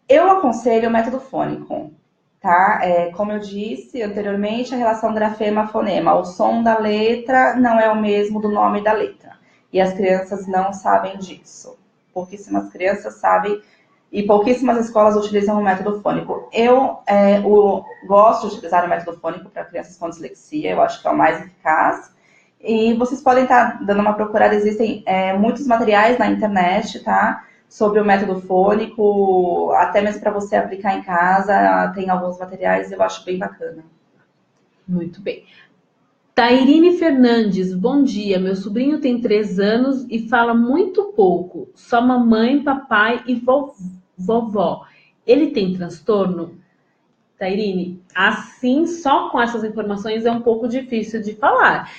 Eu aconselho o método fônico. Tá? Como eu disse anteriormente, a relação grafema-fonema. O som da letra não é o mesmo do nome da letra. E as crianças não sabem disso. Pouquíssimas crianças sabem e pouquíssimas escolas utilizam o método fônico. Eu gosto de utilizar o método fônico para crianças com dislexia. Eu acho que é o mais eficaz. E vocês podem estar dando uma procurada. Existem muitos materiais na internet, tá? Sobre o método fônico, até mesmo para você aplicar em casa, tem alguns materiais, eu acho bem bacana. Muito bem. Tairine Fernandes, bom dia. Meu sobrinho tem 3 anos e fala muito pouco, só mamãe, papai e vovó. Ele tem transtorno? Tairine, assim, só com essas informações é um pouco difícil de falar.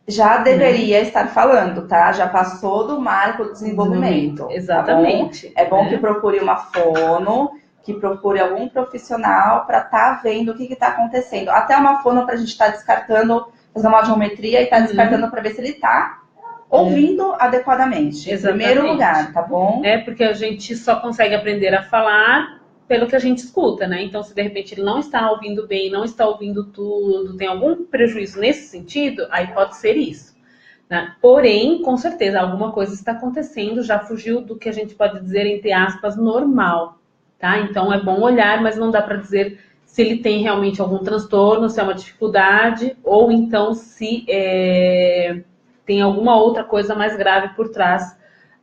Já deveria estar falando, tá? Já passou do marco do desenvolvimento. Exatamente. Tá bom? É bom que procure uma fono, que procure algum profissional para estar vendo o que está acontecendo. Até uma fono para a gente estar descartando, fazer uma audiometria e estar descartando para ver se ele está ouvindo adequadamente. Em primeiro lugar, tá bom? Porque a gente só consegue aprender a falar pelo que a gente escuta, né? Então, se de repente ele não está ouvindo bem, não está ouvindo tudo, tem algum prejuízo nesse sentido, aí pode ser isso. Né? Porém, com certeza, alguma coisa está acontecendo, já fugiu do que a gente pode dizer, entre aspas, normal, tá? Então, é bom olhar, mas não dá para dizer se ele tem realmente algum transtorno, se é uma dificuldade, ou então se tem alguma outra coisa mais grave por trás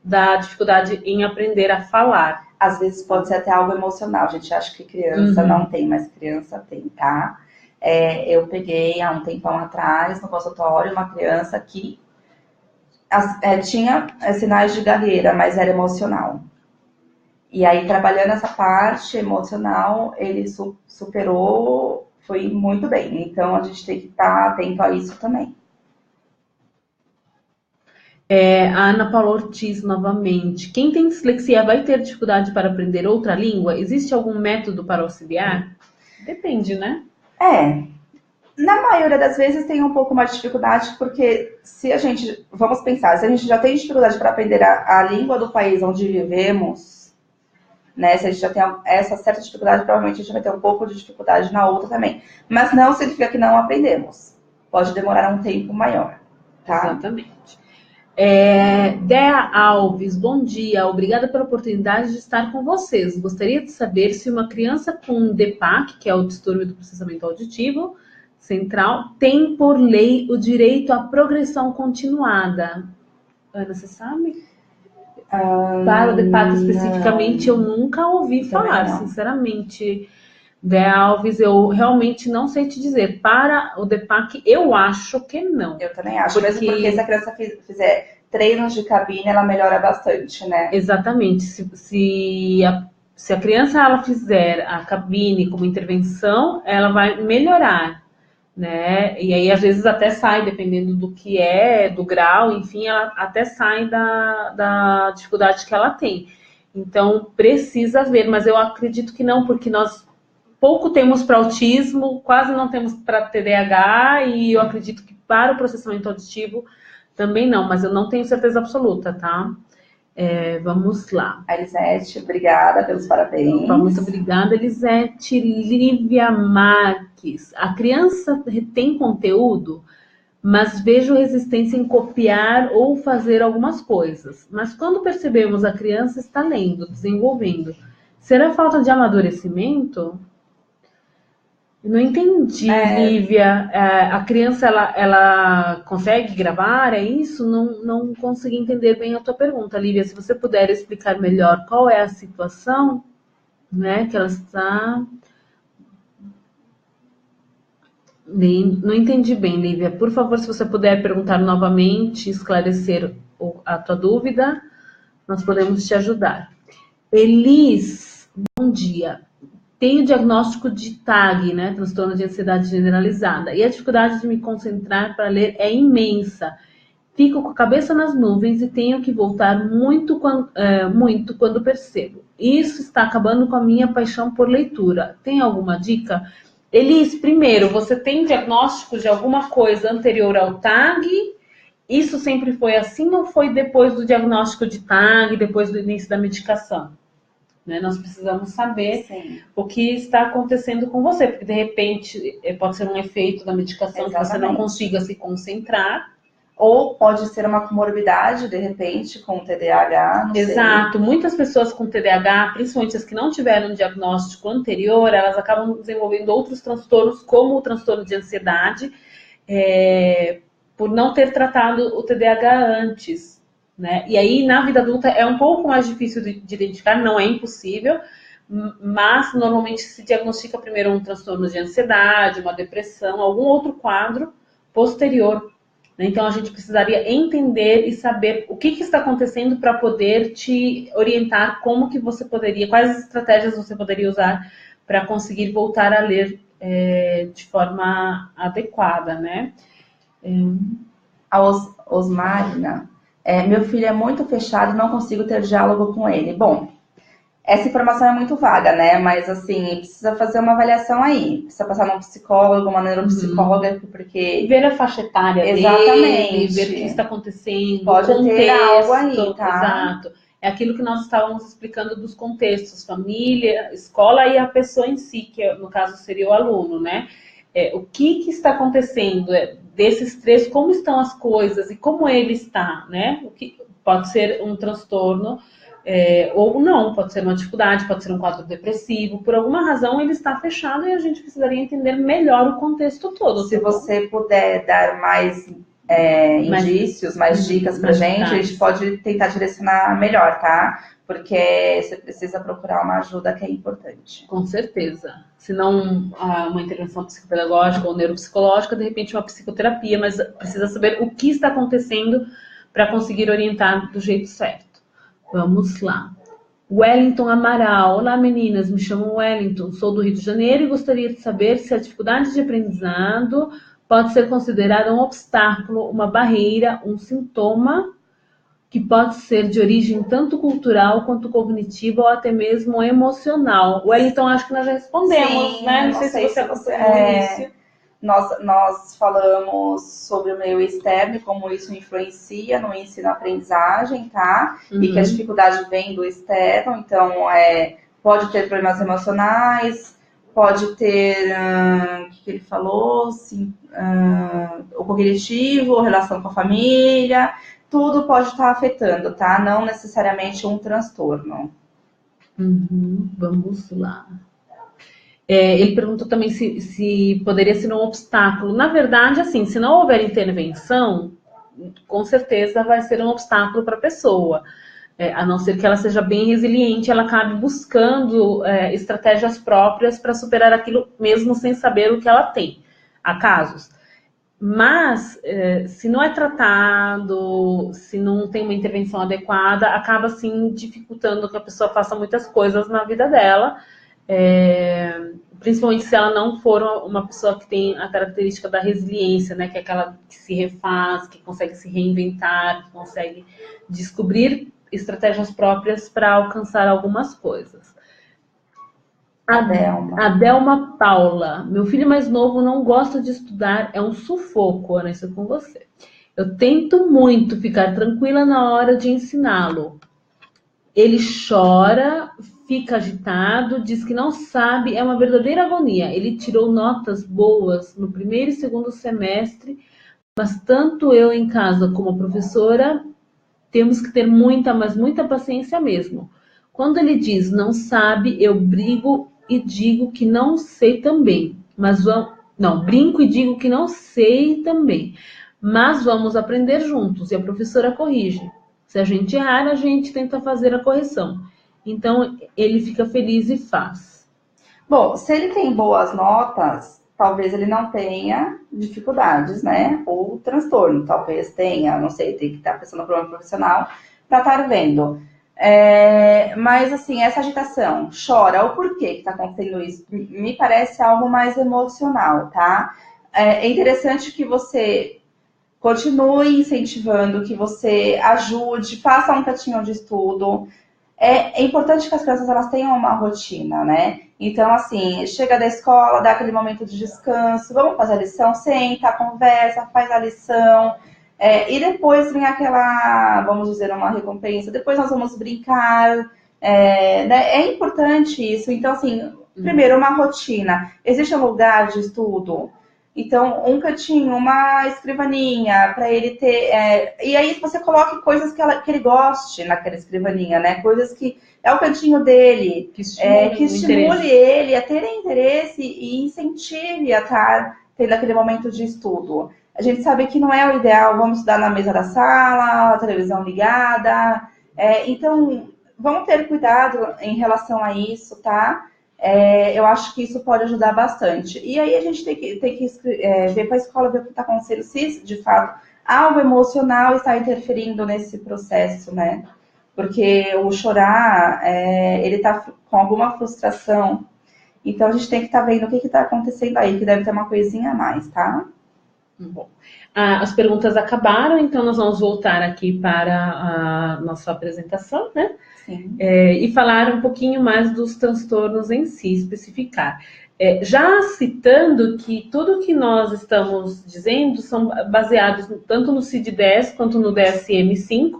da dificuldade em aprender a falar. Às vezes pode ser até algo emocional. A gente acha que criança não tem, mas criança tem, tá? Eu peguei há um tempão atrás no consultório uma criança que tinha sinais de gagueira, mas era emocional. E aí, trabalhando essa parte emocional, ele superou, foi muito bem. Então, a gente tem que estar atento a isso também. A Ana Paula Ortiz, novamente. Quem tem dislexia vai ter dificuldade para aprender outra língua? Existe algum método para auxiliar? Depende, né? Na maioria das vezes tem um pouco mais de dificuldade, porque vamos pensar, se a gente já tem dificuldade para aprender a língua do país onde vivemos, né? Se a gente já tem essa certa dificuldade, provavelmente a gente vai ter um pouco de dificuldade na outra também. Mas não significa que não aprendemos. Pode demorar um tempo maior, tá? Exatamente. Dea Alves, bom dia. Obrigada pela oportunidade de estar com vocês. Gostaria de saber se uma criança com DPAC, que é o distúrbio do processamento auditivo central, tem por lei o direito à progressão continuada. Ana, você sabe? Para o DPAC especificamente, eu nunca ouvi falar, sinceramente. Dea Alves, eu realmente não sei te dizer. Para o DPAC, eu acho que não. Eu também acho, mesmo porque se a criança fizer treinos de cabine, ela melhora bastante, né? Exatamente. Se a criança ela fizer a cabine como intervenção, ela vai melhorar, né? E aí, às vezes, até sai, dependendo do que do grau, enfim, ela até sai da dificuldade que ela tem. Então, precisa ver, mas eu acredito que não, porque nós pouco temos para autismo, quase não temos para TDAH, e eu acredito que para o processamento auditivo também não, mas eu não tenho certeza absoluta, tá? Vamos lá. A Elisete, obrigada pelos parabéns. Muito obrigada, Elisete. Lívia Marques. A criança retém conteúdo, mas vejo resistência em copiar ou fazer algumas coisas. Mas quando percebemos a criança está lendo, desenvolvendo, será falta de amadurecimento? Eu não entendi, Lívia. A criança, ela consegue gravar? É isso? Não consegui entender bem a tua pergunta, Lívia. Se você puder explicar melhor qual é a situação, né, que ela está... Não entendi bem, Lívia. Por favor, se você puder perguntar novamente, esclarecer a tua dúvida, nós podemos te ajudar. Elis, bom dia. Tenho diagnóstico de TAG, né, transtorno de ansiedade generalizada, e a dificuldade de me concentrar para ler é imensa. Fico com a cabeça nas nuvens e tenho que voltar muito quando percebo. Isso está acabando com a minha paixão por leitura. Tem alguma dica? Elis, primeiro, você tem diagnóstico de alguma coisa anterior ao TAG? Isso sempre foi assim ou foi depois do diagnóstico de TAG, depois do início da medicação? Né? Nós precisamos saber o que está acontecendo com você, porque de repente pode ser um efeito da medicação. Exatamente. Que você não consiga se concentrar. Ou pode ser uma comorbidade, de repente, com o TDAH. Exato. Muitas pessoas com TDAH, principalmente as que não tiveram um diagnóstico anterior, elas acabam desenvolvendo outros transtornos, como o transtorno de ansiedade, por não ter tratado o TDAH antes. Né? E aí, na vida adulta, é um pouco mais difícil de identificar, não é impossível, mas normalmente se diagnostica primeiro um transtorno de ansiedade, uma depressão, algum outro quadro posterior. Né? Então, a gente precisaria entender e saber o que está acontecendo para poder te orientar como que você poderia, quais estratégias você poderia usar para conseguir voltar a ler de forma adequada, né? A Osmarina... meu filho é muito fechado e não consigo ter diálogo com ele. Bom, essa informação é muito vaga, né? Mas, assim, precisa fazer uma avaliação aí. Precisa passar num psicólogo, uma neuropsicóloga, porque... Ver a faixa etária dele, ver o que está acontecendo, pode ter algo aí, tá? Exato. É aquilo que nós estávamos explicando dos contextos, família, escola e a pessoa em si, que no caso seria o aluno, né? O que está acontecendo desses três, como estão as coisas e como ele está, né? O que pode ser um transtorno ou não, pode ser uma dificuldade, pode ser um quadro depressivo, por alguma razão ele está fechado e a gente precisaria entender melhor o contexto todo. Se você puder dar mais indícios, mais dicas pra gente, a gente pode tentar direcionar melhor, tá? Porque você precisa procurar uma ajuda que é importante. Com certeza. Se não uma intervenção psicopedagógica ou neuropsicológica, de repente uma psicoterapia, mas precisa saber o que está acontecendo para conseguir orientar do jeito certo. Vamos lá. Wellington Amaral. Olá, meninas. Me chamo Wellington. Sou do Rio de Janeiro e gostaria de saber se a dificuldade de aprendizado pode ser considerada um obstáculo, uma barreira, um sintoma que pode ser de origem tanto cultural quanto cognitiva ou até mesmo emocional. Wellington, acho que nós já respondemos, sim, né? Não sei se você acompanhou no início. Nós falamos sobre o meio externo e como isso influencia no ensino-aprendizagem, tá? Uhum. E que a dificuldade vem do externo, então pode ter problemas emocionais, pode ter, o que ele falou, sim, o cognitivo, relação com a família, tudo pode estar afetando, tá? Não necessariamente um transtorno. Uhum, vamos lá. Ele perguntou também se poderia ser um obstáculo. Na verdade, assim, se não houver intervenção, com certeza vai ser um obstáculo para a pessoa. A não ser que ela seja bem resiliente, ela acabe buscando estratégias próprias para superar aquilo, mesmo sem saber o que ela tem. Há casos. Mas, se não é tratado, se não tem uma intervenção adequada, acaba, sim, dificultando que a pessoa faça muitas coisas na vida dela, principalmente se ela não for uma pessoa que tem a característica da resiliência, né, que é aquela que se refaz, que consegue se reinventar, que consegue descobrir estratégias próprias para alcançar algumas coisas. Adelma Paula. Meu filho mais novo não gosta de estudar, é um sufoco, Ana, isso é com você. Eu tento muito ficar tranquila na hora de ensiná-lo. Ele chora, fica agitado, diz que não sabe, é uma verdadeira agonia. Ele tirou notas boas no primeiro e segundo semestre, mas tanto eu em casa como a professora temos que ter muita, mas muita paciência mesmo. Quando ele diz não sabe, eu brigo e digo que não sei também. mas vamos... Não, brinco e digo que não sei também, mas vamos aprender juntos, e a professora corrige. Se a gente errar, a gente tenta fazer a correção. Então, ele fica feliz e faz. Bom, se ele tem boas notas, talvez ele não tenha dificuldades, né? Ou transtorno, talvez tenha, não sei, tem que estar pensando no problema profissional para estar vendo. Mas, assim, essa agitação, chora, o porquê que está acontecendo isso? Me parece algo mais emocional, tá? É interessante que você continue incentivando, que você ajude, faça um tatinho de estudo. É importante que as crianças elas tenham uma rotina, né? Então, assim, chega da escola, dá aquele momento de descanso, vamos fazer a lição, senta, conversa, faz a lição, e depois vem aquela, vamos dizer, uma recompensa, depois nós vamos brincar, né? É importante isso. Então, assim, primeiro, uma rotina. Existe um lugar de estudo? Então, um cantinho, uma escrivaninha, para ele ter... e aí você coloque coisas que ele goste naquela escrivaninha, né? Coisas que é o cantinho dele, que estimule ele a ter interesse e incentive a estar tendo aquele momento de estudo. A gente sabe que não é o ideal, vamos estudar na mesa da sala, a televisão ligada. Então, vamos ter cuidado em relação a isso, tá? Eu acho que isso pode ajudar bastante. E aí a gente tem que ver com a escola, ver o que está acontecendo, se de fato algo emocional está interferindo nesse processo, né? Porque o chorar, ele está com alguma frustração. Então a gente tem que estar vendo o que está acontecendo aí, que deve ter uma coisinha a mais, tá? Bom, as perguntas acabaram, então nós vamos voltar aqui para a nossa apresentação, né? E falar um pouquinho mais dos transtornos em si, especificar. Já citando que tudo que nós estamos dizendo são baseados tanto no CID-10 quanto no DSM-5.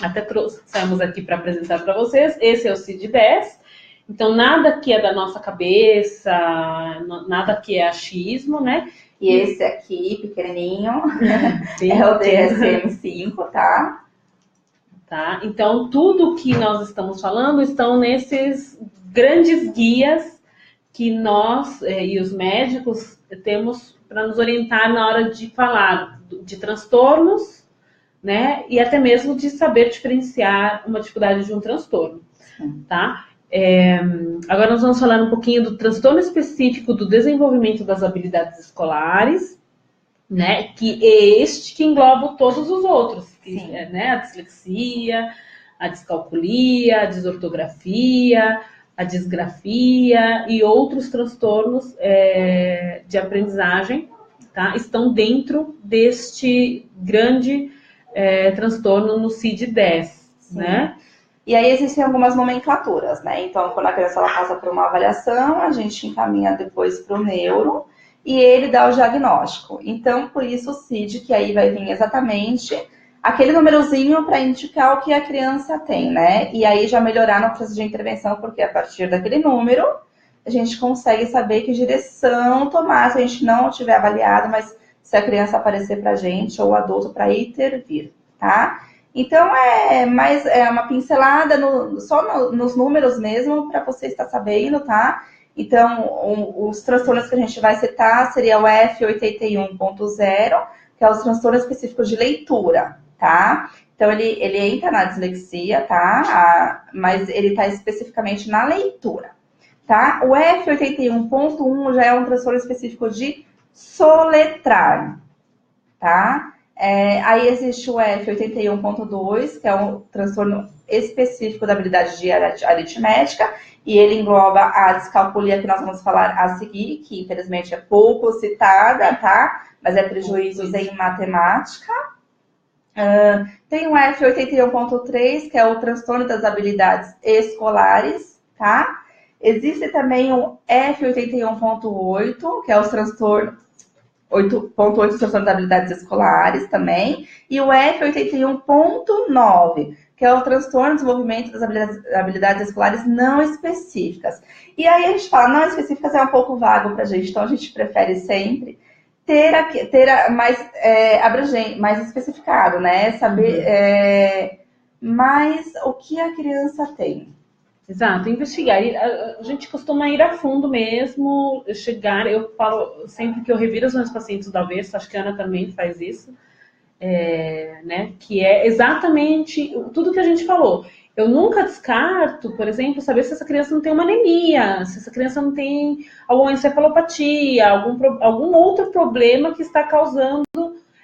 Até trouxemos aqui para apresentar para vocês. Esse é o CID-10. Então, nada que é da nossa cabeça, nada que é achismo, né? E esse aqui, pequenininho, é o DSM-5, tá? Tá? Então, tudo que nós estamos falando estão nesses grandes guias que nós e os médicos temos para nos orientar na hora de falar de transtornos, né? E até mesmo de saber diferenciar uma dificuldade de um transtorno, tá? Agora nós vamos falar um pouquinho do transtorno específico do desenvolvimento das habilidades escolares, né? Que é este que engloba todos os outros, né? A dislexia, a descalculia, a desortografia, a disgrafia e outros transtornos de aprendizagem, tá? Estão dentro deste grande transtorno no CID-10, né? E aí existem algumas nomenclaturas, né? Então, quando a criança ela passa por uma avaliação, a gente encaminha depois para o neuro e ele dá o diagnóstico. Então, por isso o CID, que aí vai vir exatamente aquele númerozinho para indicar o que a criança tem, né? E aí já melhorar no processo de intervenção, porque a partir daquele número a gente consegue saber que direção tomar, se a gente não tiver avaliado, mas se a criança aparecer para a gente ou o adulto para intervir, tá? Então, é uma pincelada só nos números mesmo, para você estar sabendo, tá? Então, os transtornos que a gente vai citar seria o F81.0, que é os transtornos específicos de leitura, tá? Então, ele entra na dislexia, tá? Mas ele está especificamente na leitura, tá? O F81.1 já é um transtorno específico de soletrar, tá? Aí existe o F81.2, que é um transtorno específico da habilidade de aritmética, e ele engloba a descalculia que nós vamos falar a seguir, que infelizmente é pouco citada, tá? Mas é prejuízos em matemática. Tem o F81.3, que é o transtorno das habilidades escolares, tá? Existe também o F81.8, que é o transtorno 8.8 transtorno das habilidades escolares também, e o F81.9, que é o transtorno de desenvolvimento das habilidades escolares não específicas. E aí a gente fala, não específicas é um pouco vago para a gente, então a gente prefere sempre ter mais abrangente, mais especificado, né? Saber mais o que a criança tem. Exato, investigar. A gente costuma ir a fundo mesmo, chegar. Eu falo sempre que eu reviro os meus pacientes do avesso, acho que a Ana também faz isso, né? Que é exatamente tudo que a gente falou. Eu nunca descarto, por exemplo, saber se essa criança não tem uma anemia, se essa criança não tem alguma encefalopatia, algum outro problema que está causando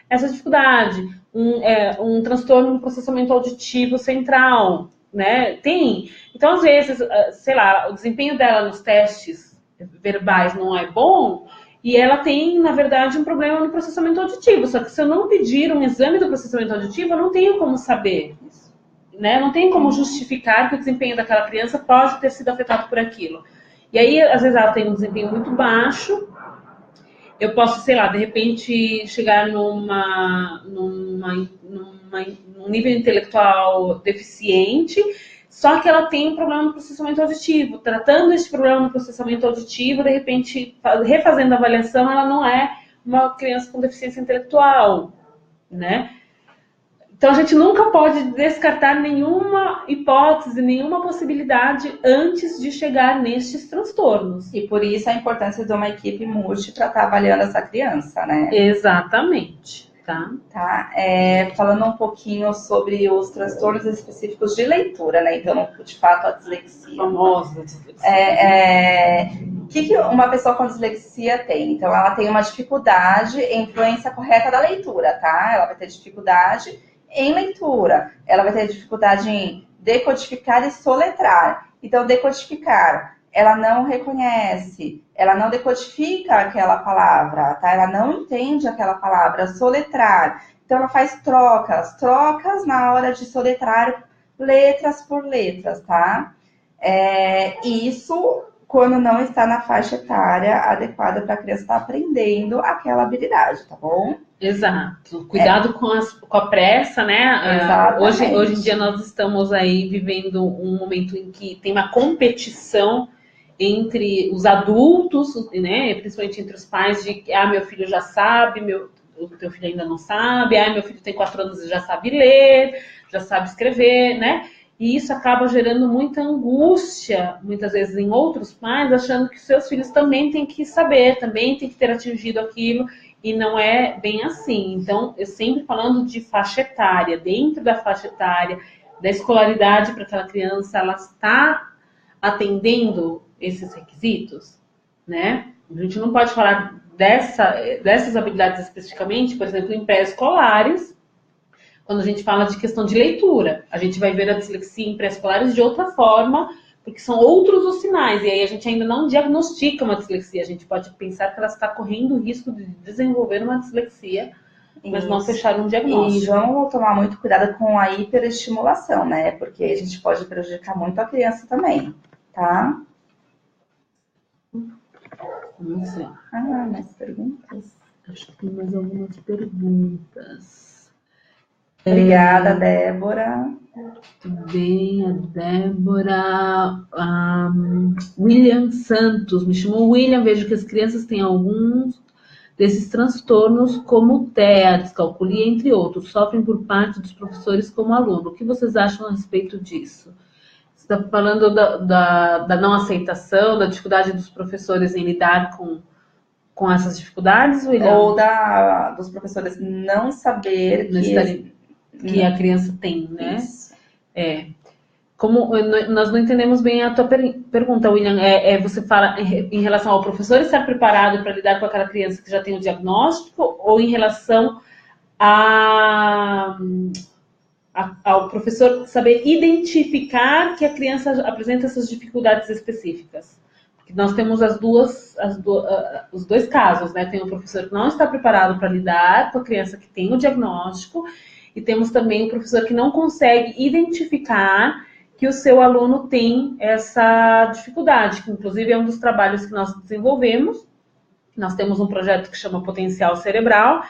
essa dificuldade. Um transtorno no processamento auditivo central, né? Tem. Então, às vezes, sei lá, o desempenho dela nos testes verbais não é bom e ela tem, na verdade, um problema no processamento auditivo. Só que se eu não pedir um exame do processamento auditivo, eu não tenho como saber, né? Não tem como justificar que o desempenho daquela criança pode ter sido afetado por aquilo. E aí, às vezes, ela tem um desempenho muito baixo. Eu posso, sei lá, de repente chegar num nível intelectual deficiente, só que ela tem um problema no processamento auditivo. Tratando esse problema no processamento auditivo, de repente, refazendo a avaliação, ela não é uma criança com deficiência intelectual, né? Então, a gente nunca pode descartar nenhuma hipótese, nenhuma possibilidade antes de chegar nestes transtornos. E por isso a importância de uma equipe multi para estar avaliando essa criança, né? Exatamente. Tá? Falando um pouquinho sobre os transtornos específicos de leitura, né? Então, de fato, a dislexia. Famosa dislexia. O que uma pessoa com dislexia tem? Então, ela tem uma dificuldade em influência correta da leitura, tá? Ela vai ter dificuldade em leitura, ela vai ter dificuldade em decodificar e soletrar. Então, decodificar, ela não reconhece, ela não decodifica aquela palavra, tá? Ela não entende aquela palavra. Soletrar, então ela faz trocas na hora de soletrar letras por letras, tá? Isso quando não está na faixa etária adequada para a criança estar aprendendo aquela habilidade, tá bom? Exato. Cuidado com a pressa, né? Hoje em dia nós estamos aí vivendo um momento em que tem uma competição entre os adultos, né? Principalmente entre os pais, de que meu filho já sabe, o teu filho ainda não sabe, meu filho tem 4 anos e já sabe ler, já sabe escrever, né? E isso acaba gerando muita angústia, muitas vezes, em outros pais, achando que seus filhos também têm que saber, também têm que ter atingido aquilo, e não é bem assim. Então, eu sempre falando de faixa etária, dentro da faixa etária, da escolaridade para aquela criança, ela está atendendo esses requisitos, né? A gente não pode falar dessas habilidades especificamente, por exemplo, em pré-escolares, quando a gente fala de questão de leitura. A gente vai ver a dislexia em pré-escolares de outra forma, porque são outros os sinais, e aí a gente ainda não diagnostica uma dislexia. A gente pode pensar que ela está correndo o risco de desenvolver uma dislexia, mas não fechar um diagnóstico. E vamos tomar muito cuidado com a hiperestimulação, né? Porque a gente pode prejudicar muito a criança também, tá? Vamos ver. Mais perguntas? Acho que tem mais algumas perguntas. Obrigada, Débora. Bem, a Débora. William Santos, me chamou William. Vejo que as crianças têm alguns desses transtornos, como TEA, descalculia, entre outros, sofrem por parte dos professores como aluno. O que vocês acham a respeito disso? Você está falando da não aceitação, da dificuldade dos professores em lidar com essas dificuldades, William? Ou dos professores não saber que a criança tem, né? Isso. Como nós não entendemos bem a tua pergunta, William, você fala em relação ao professor estar preparado para lidar com aquela criança que já tem o diagnóstico, ou em relação ao professor saber identificar que a criança apresenta essas dificuldades específicas? Porque nós temos os dois casos, né? Tem o professor que não está preparado para lidar com a criança que tem o diagnóstico, e temos também o professor que não consegue identificar que o seu aluno tem essa dificuldade, que inclusive é um dos trabalhos que nós desenvolvemos. Nós temos um projeto que chama Potencial Cerebral,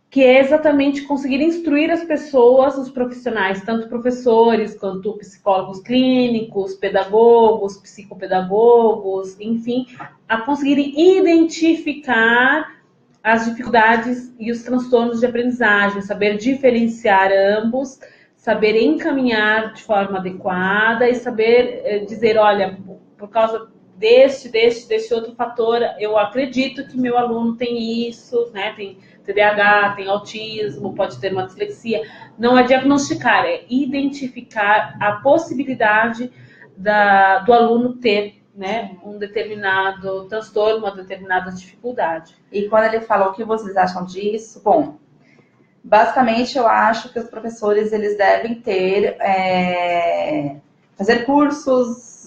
que é exatamente conseguir instruir as pessoas, os profissionais, tanto professores quanto psicólogos clínicos, pedagogos, psicopedagogos, enfim, a conseguirem identificar as dificuldades e os transtornos de aprendizagem, saber diferenciar ambos, saber encaminhar de forma adequada e saber dizer, olha, por causa deste outro fator, eu acredito que meu aluno tem isso, né? Tem TDAH, tem autismo, pode ter uma dislexia. Não é diagnosticar, é identificar a possibilidade do aluno ter, né, um determinado transtorno, uma determinada dificuldade. E quando ele falou o que vocês acham disso, bom, basicamente eu acho que os professores eles devem ter, fazer cursos,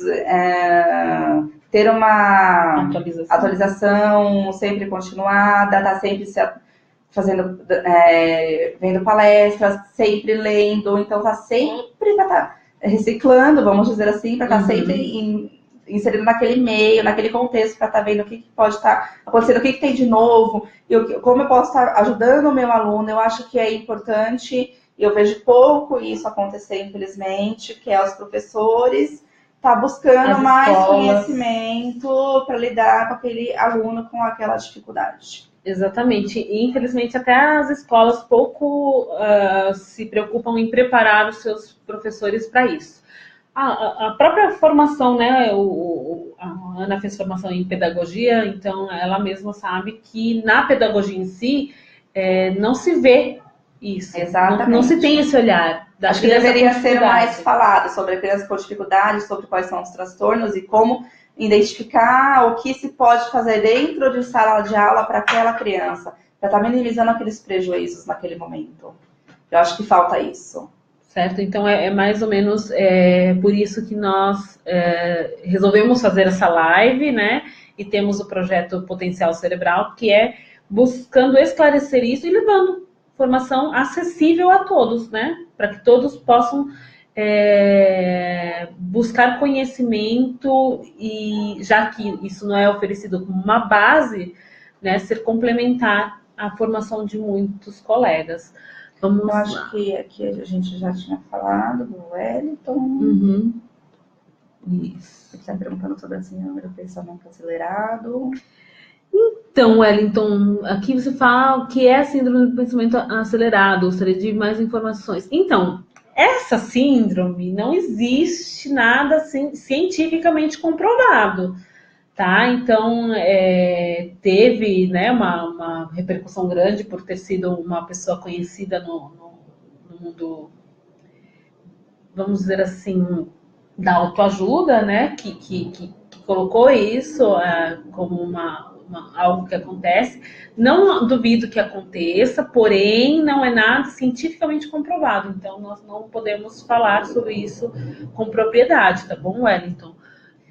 ter uma atualização sempre continuada, estar sempre fazendo, vendo palestras, sempre lendo, então tá sempre para estar reciclando, vamos dizer assim, para estar sempre inserido naquele meio, naquele contexto, para estar vendo o que pode estar acontecendo, o que tem de novo, como eu posso estar ajudando o meu aluno. Eu acho que é importante, e eu vejo pouco isso acontecer, infelizmente, que é os professores buscando mais conhecimento para lidar com aquele aluno com aquela dificuldade. Exatamente. E, infelizmente, até as escolas pouco se preocupam em preparar os seus professores para isso. A própria formação, né? A Ana fez formação em pedagogia, então ela mesma sabe que na pedagogia em si não se vê isso. Exatamente. Não se tem esse olhar. Acho que deveria ser mais falado sobre a criança com dificuldade, sobre quais são os transtornos e como identificar o que se pode fazer dentro de sala de aula para aquela criança, para estar minimizando aqueles prejuízos naquele momento. Eu acho que falta isso. Certo? Então, é mais ou menos por isso que nós resolvemos fazer essa live, né? E temos o projeto Potencial Cerebral, que é buscando esclarecer isso e levando formação acessível a todos, né? Para que todos possam buscar conhecimento e, já que isso não é oferecido como uma base, né? Ser complementar à formação de muitos colegas. Eu acho que aqui a gente já tinha falado do Wellington. Isso. Você está perguntando sobre a síndrome do pensamento acelerado. Então, Wellington, aqui você fala o que é a síndrome do pensamento acelerado, gostaria de mais informações. Então, essa síndrome não existe nada assim, cientificamente comprovado, tá? Então, teve, né, uma repercussão grande por ter sido uma pessoa conhecida no mundo, vamos dizer assim, da autoajuda, né, que colocou isso como algo que acontece. Não duvido que aconteça, porém não é nada cientificamente comprovado, então nós não podemos falar sobre isso com propriedade, tá bom, Wellington?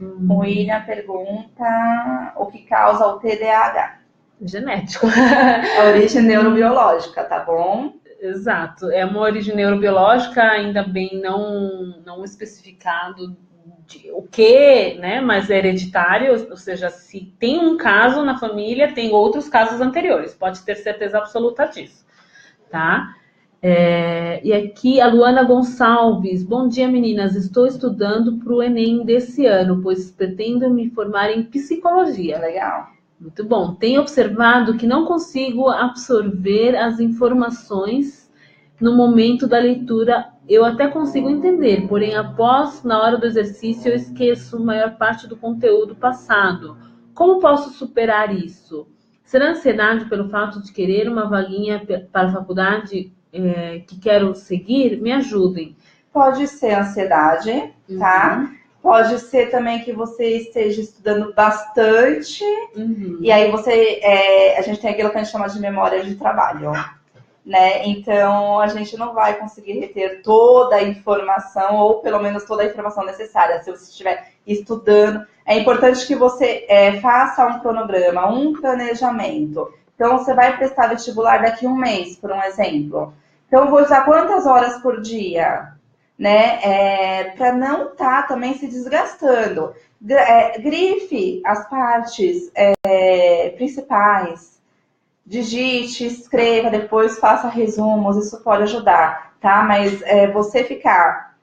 O William pergunta o que causa o TDAH. Genético. A origem neurobiológica, tá bom? Exato. É uma origem neurobiológica, ainda bem não especificado o que, né? Mas é hereditário, ou seja, se tem um caso na família, tem outros casos anteriores. Pode ter certeza absoluta disso, tá? E aqui a Luana Gonçalves. Bom dia, meninas. Estou estudando para o Enem desse ano, pois pretendo me formar em psicologia. Legal. Muito bom. Tenho observado que não consigo absorver as informações no momento da leitura. Eu até consigo entender, porém, na hora do exercício, eu esqueço a maior parte do conteúdo passado. Como posso superar isso? Será ansiedade pelo fato de querer uma vaguinha para a faculdade que quero seguir? Me ajudem. Pode ser ansiedade, tá? Pode ser também que você esteja estudando bastante, e aí a gente tem aquilo que a gente chama de memória de trabalho, né? Então, a gente não vai conseguir reter toda a informação, ou pelo menos toda a informação necessária, se você estiver estudando. É importante que você faça um cronograma, um planejamento. Então, você vai prestar vestibular daqui a um mês, por um exemplo. Então, eu vou usar quantas horas por dia? Né, para não estar também se desgastando. Grife as partes principais, digite, escreva, depois faça resumos, isso pode ajudar, tá? Mas você ficar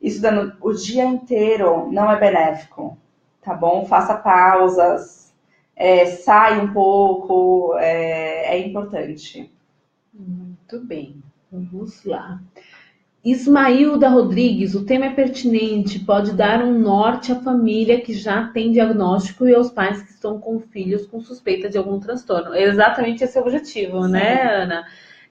estudando o dia inteiro não é benéfico, tá bom? Faça pausas, sai um pouco, é importante. Muito bem, vamos lá. Ismailda Rodrigues, o tema é pertinente, pode dar um norte à família que já tem diagnóstico e aos pais que estão com filhos com suspeita de algum transtorno. É exatamente esse é o objetivo, Sim. né, Ana?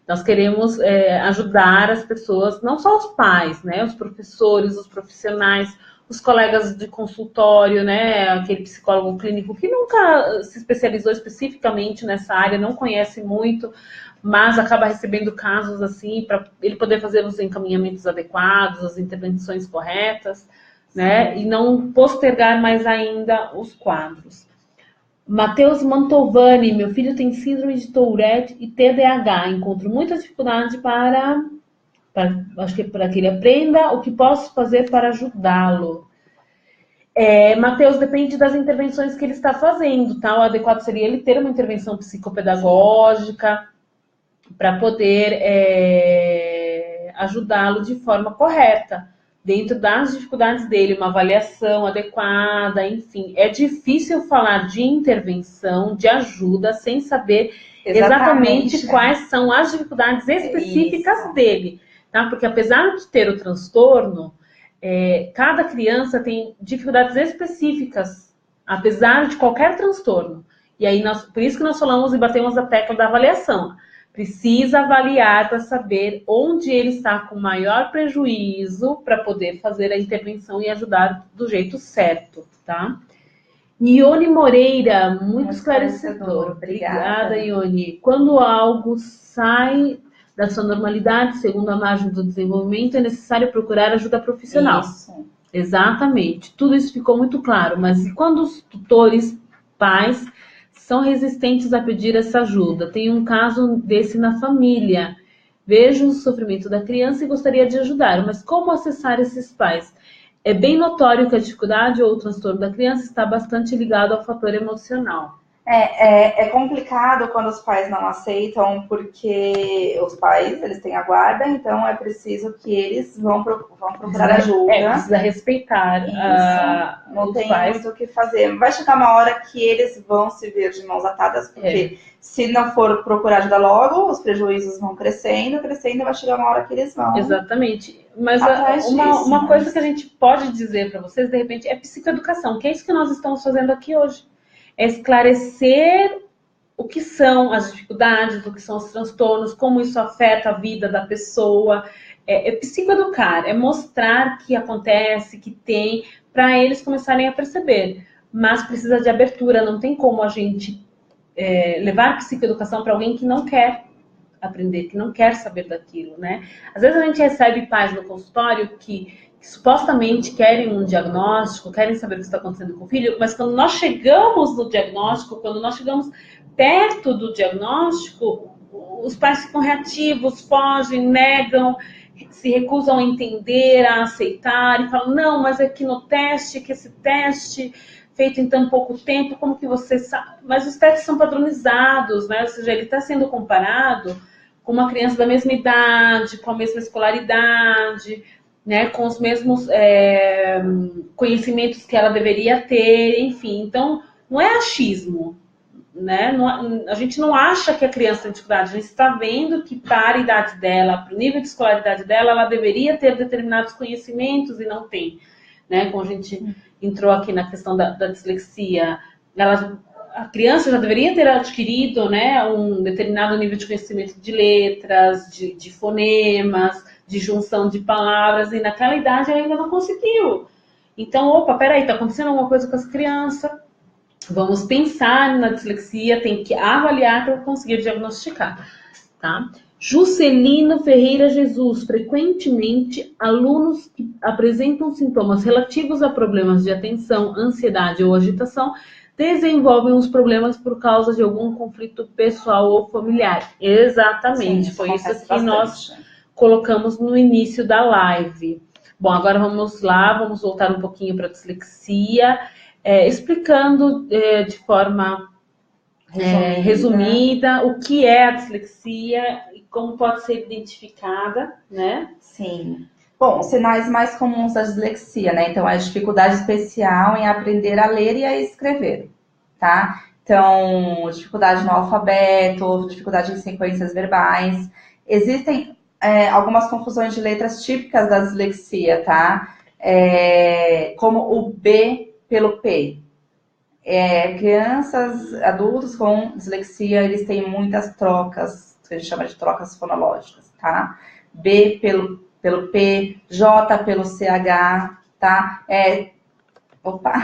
Nós queremos ajudar as pessoas, não só os pais, né, os professores, os profissionais, os colegas de consultório, né, aquele psicólogo clínico que nunca se especializou especificamente nessa área, não conhece muito, mas acaba recebendo casos assim para ele poder fazer os encaminhamentos adequados, as intervenções corretas, né? E não postergar mais ainda os quadros. Matheus Mantovani, meu filho tem síndrome de Tourette e TDAH. Encontro muita dificuldade acho que para que ele aprenda. O que posso fazer para ajudá-lo? Matheus, depende das intervenções que ele está fazendo, tá? O adequado seria ele ter uma intervenção psicopedagógica, para poder ajudá-lo de forma correta, dentro das dificuldades dele, uma avaliação adequada, enfim. É difícil falar de intervenção, de ajuda, sem saber exatamente quais são as dificuldades específicas dele, tá? Porque apesar de ter o transtorno, cada criança tem dificuldades específicas, apesar de qualquer transtorno. E aí, por isso que nós falamos e batemos a tecla da avaliação. Precisa avaliar para saber onde ele está com maior prejuízo para poder fazer a intervenção e ajudar do jeito certo, tá? Ione Moreira, muito esclarecedor. Obrigada, Ione. Quando algo sai da sua normalidade, segundo a margem do desenvolvimento, é necessário procurar ajuda profissional. Isso. Exatamente. Tudo isso ficou muito claro. Mas e quando os tutores, pais, são resistentes a pedir essa ajuda? Tem um caso desse na família. Vejo o sofrimento da criança e gostaria de ajudar, mas como acessar esses pais? É bem notório que a dificuldade ou o transtorno da criança está bastante ligado ao fator emocional. É complicado quando os pais não aceitam, porque os pais, eles têm a guarda, então é preciso que eles vão procurar ajuda. Precisa respeitar não os tem pais. muito o que fazer. Vai chegar uma hora que eles vão se ver de mãos atadas, porque se não for procurar ajuda logo, os prejuízos vão crescendo, vai chegar uma hora que eles vão. Exatamente. Mas uma coisa que a gente pode dizer para vocês, de repente, é psicoeducação, que é isso que nós estamos fazendo aqui hoje. É esclarecer o que são as dificuldades, o que são os transtornos, como isso afeta a vida da pessoa. É psicoeducar, é mostrar que acontece, que tem, para eles começarem a perceber. Mas precisa de abertura, não tem como a gente levar psicoeducação para alguém que não quer aprender, que não quer saber daquilo, né? Às vezes a gente recebe pais no consultório que supostamente querem um diagnóstico, querem saber o que está acontecendo com o filho, mas quando nós chegamos no diagnóstico, quando nós chegamos perto do diagnóstico, os pais ficam reativos, fogem, negam, se recusam a entender, a aceitar, e falam, não, mas é que no teste, que esse teste feito em tão pouco tempo, como que você sabe? Mas os testes são padronizados, né? Ou seja, ele está sendo comparado com uma criança da mesma idade, com a mesma escolaridade, né, com os mesmos conhecimentos que ela deveria ter, enfim. Então, não é achismo, né? A gente não acha que a criança tem dificuldade, a gente está vendo que para a idade dela, para o nível de escolaridade dela, ela deveria ter determinados conhecimentos e não tem, né? Como a gente entrou aqui na questão da dislexia, a criança já deveria ter adquirido, né, um determinado nível de conhecimento de letras, de fonemas, de junção de palavras, e naquela idade ela ainda não conseguiu. Então, opa, peraí, tá acontecendo alguma coisa com essa criança, vamos pensar na dislexia, tem que avaliar para conseguir diagnosticar, tá? Juscelino Ferreira Jesus, frequentemente alunos que apresentam sintomas relativos a problemas de atenção, ansiedade ou agitação, desenvolvem os problemas por causa de algum conflito pessoal ou familiar. Exatamente, foi isso que nós colocamos no início da live. Bom, agora vamos lá, vamos voltar um pouquinho para a dislexia, explicando de forma resumida o que é a dislexia e como pode ser identificada, né? Sim. Bom, os sinais mais comuns da dislexia, né? Então, a dificuldade especial em aprender a ler e a escrever, tá? Então, dificuldade no alfabeto, dificuldade em sequências verbais. Existem algumas confusões de letras típicas da dislexia, tá? Como o B pelo P. Crianças, adultos com dislexia, eles têm muitas trocas, que a gente chama de trocas fonológicas, tá? B pelo P, J pelo CH, tá? Opa!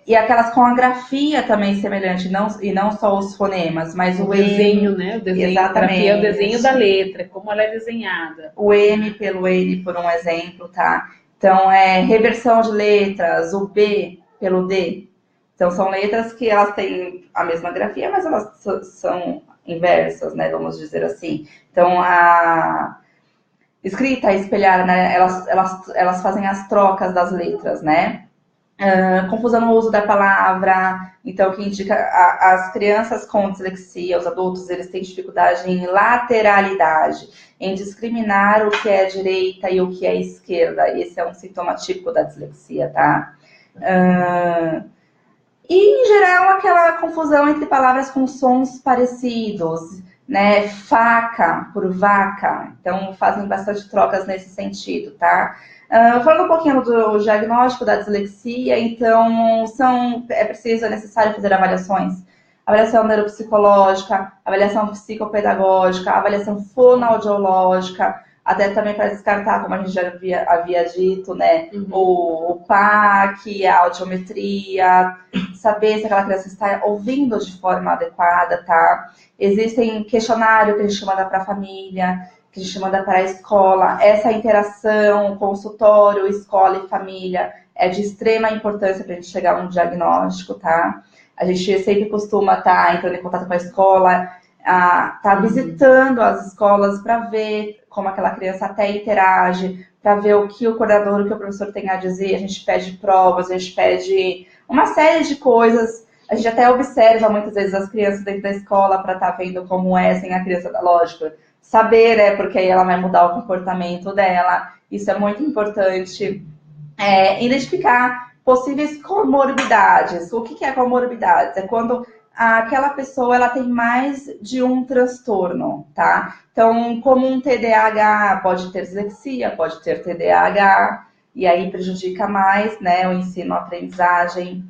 E aquelas com a grafia também semelhante, e não só os fonemas, mas o desenho, M, né? O desenho, exatamente. Grafia é o desenho da letra, como ela é desenhada. O M pelo N, por um exemplo, tá? Então, reversão de letras, o B pelo D. Então, são letras que elas têm a mesma grafia, mas elas são inversas, né? Vamos dizer assim. Então, a escrita, espelhar, né? Elas fazem as trocas das letras, né? Confusão no uso da palavra, então que indica as crianças com dislexia, os adultos, eles têm dificuldade em lateralidade, em discriminar o que é direita e o que é esquerda. Esse é um sintoma típico da dislexia, tá? E, em geral, aquela confusão entre palavras com sons parecidos, né? Faca por vaca, então fazem bastante trocas nesse sentido, tá? Falando um pouquinho do diagnóstico da dislexia, então é necessário fazer avaliações. Avaliação neuropsicológica, avaliação psicopedagógica, avaliação fonoaudiológica, até também para descartar, como a gente já havia dito, né? O PAC, a audiometria, saber se aquela criança está ouvindo de forma adequada, tá? Existem questionário que a gente manda para a família, que a gente manda para a escola. Essa interação, consultório, escola e família é de extrema importância para a gente chegar a um diagnóstico, tá? A gente sempre costuma estar entrando em contato com a escola, tá visitando as escolas para ver como aquela criança até interage, para ver o que o coordenador, o que o professor tem a dizer. A gente pede provas, a gente pede uma série de coisas. A gente até observa muitas vezes as crianças dentro da escola para estar vendo como é sem a criança, lógico. Saber, né? Porque aí ela vai mudar o comportamento dela. Isso é muito importante. Identificar possíveis comorbidades. O que é comorbidades? É quando aquela pessoa ela tem mais de um transtorno, tá? Então, como um TDAH, pode ter dislexia, pode ter TDAH, e aí prejudica mais, né, o ensino, a aprendizagem.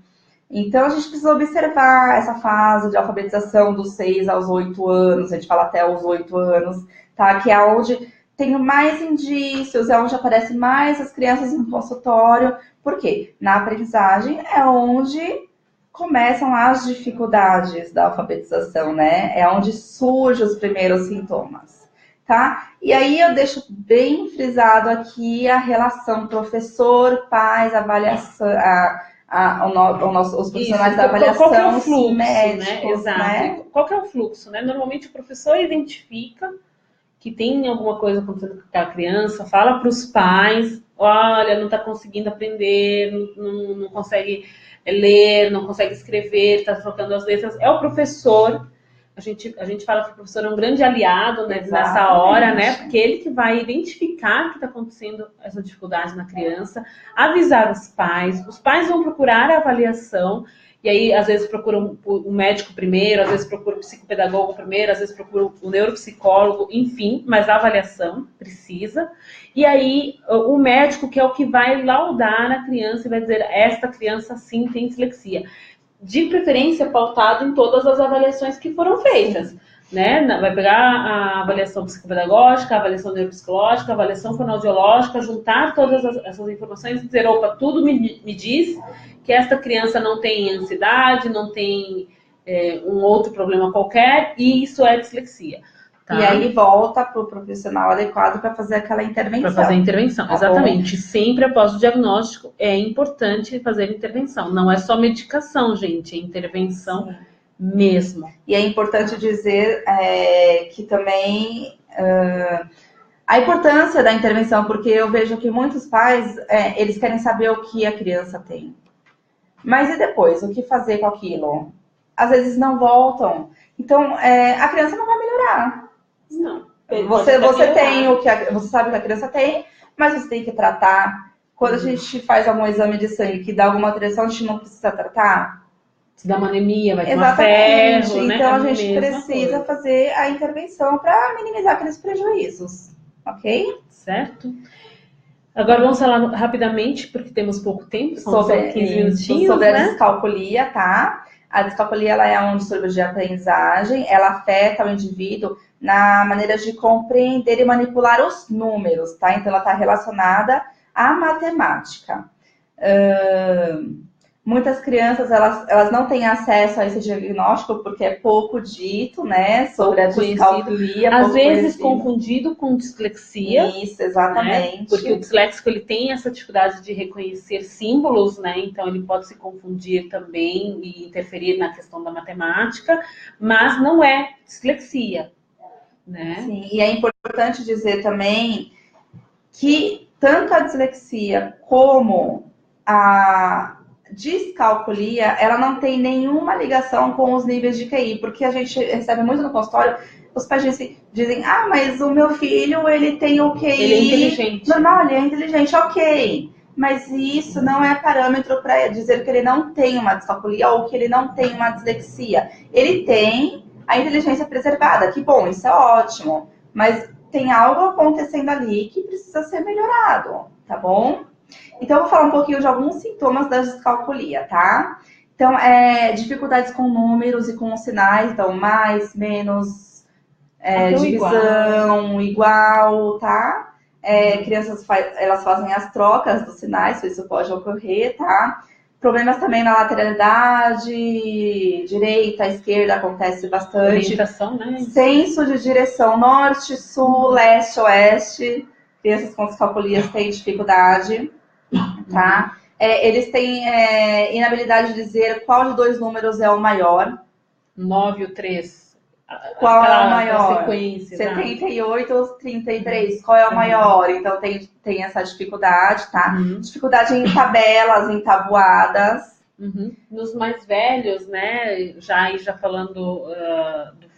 Então, a gente precisa observar essa fase de alfabetização dos 6 aos 8 anos, a gente fala até os 8 anos, tá? Que é onde tem mais indícios, é onde aparecem mais as crianças no consultório. Por quê? Na aprendizagem é onde começam as dificuldades da alfabetização, né? É onde surgem os primeiros sintomas, tá? E aí eu deixo bem frisado aqui a relação professor-pais, avaliação, os profissionais da avaliação, qual que é o fluxo, médicos, né? Exato. Né? Qual que é o fluxo, né? Normalmente o professor identifica que tem alguma coisa acontecendo com a criança, fala para os pais, olha, não está conseguindo aprender, não consegue ler, não consegue escrever, está trocando as letras. É o professor, a gente fala que o professor é um grande aliado, né, nessa hora, né? Porque ele que vai identificar que está acontecendo essa dificuldade na criança, avisar os pais vão procurar a avaliação. E aí, às vezes, procuram o médico primeiro, às vezes procuram o psicopedagogo primeiro, às vezes procuram o neuropsicólogo, enfim, mas a avaliação precisa. E aí, o médico, que é o que vai laudar a criança e vai dizer, esta criança sim tem dislexia. De preferência, pautado em todas as avaliações que foram feitas. Né? Vai pegar a avaliação psicopedagógica, a avaliação neuropsicológica, a avaliação fonoaudiológica, juntar todas essas informações e dizer, opa, tudo me diz que esta criança não tem ansiedade, não tem um outro problema qualquer, e isso é dislexia. Tá? E aí volta para o profissional adequado para fazer aquela intervenção. Para fazer a intervenção, exatamente. Sempre após o diagnóstico é importante fazer intervenção. Não é só medicação, gente, é intervenção mesmo. E é importante dizer que também a importância da intervenção, porque eu vejo que muitos pais, eles querem saber o que a criança tem. Mas e depois? O que fazer com aquilo? Às vezes não voltam. Então, a criança não vai melhorar. Não. Você tem você sabe o que a criança tem, mas você tem que tratar. Quando a gente faz algum exame de sangue que dá alguma alteração, a gente não precisa tratar. Se dá uma anemia, vai tomar ferro, né? Então a gente precisa fazer a intervenção para minimizar aqueles prejuízos, ok? Certo. Agora vamos falar rapidamente, porque temos pouco tempo, são só 15 minutinhos, sobre né? a descalculia, tá? A descalculia ela é um distúrbio de aprendizagem, ela afeta o indivíduo na maneira de compreender e manipular os números, tá? Então ela está relacionada à matemática. Muitas crianças, elas não têm acesso a esse diagnóstico porque é pouco dito, né, sobre a descalculia. Às vezes confundido com dislexia. Isso, exatamente. Né? Porque o disléxico, ele tem essa dificuldade de reconhecer símbolos, né, então ele pode se confundir também e interferir na questão da matemática, mas não é dislexia, né? Sim, e é importante dizer também que tanto a dislexia como a descalculia, ela não tem nenhuma ligação com os níveis de QI, porque a gente recebe muito no consultório, os pais dizem, mas o meu filho, ele tem o QI... Ele é inteligente. Normal, ele é inteligente, ok. Mas isso não é parâmetro para dizer que ele não tem uma descalculia ou que ele não tem uma dislexia. Ele tem a inteligência preservada, que bom, isso é ótimo. Mas tem algo acontecendo ali que precisa ser melhorado, tá bom? Então, eu vou falar um pouquinho de alguns sintomas da descalculia, tá? Então, dificuldades com números e com sinais, então, mais, menos, divisão, igual, tá? Crianças, elas fazem as trocas dos sinais, isso pode ocorrer, tá? Problemas também na lateralidade, direita, esquerda, acontece bastante. Orientação, né? Senso de direção norte, sul, leste, oeste. Crianças com descalculias têm dificuldade, tá? Eles têm inabilidade de dizer qual de dois números é o maior. 9 ou 3. Qual é o maior? Sequência, 78 ou 33. Qual é o maior? Então tem essa dificuldade, tá? Dificuldade em tabelas, em tabuadas. Nos mais velhos, né? Já falando do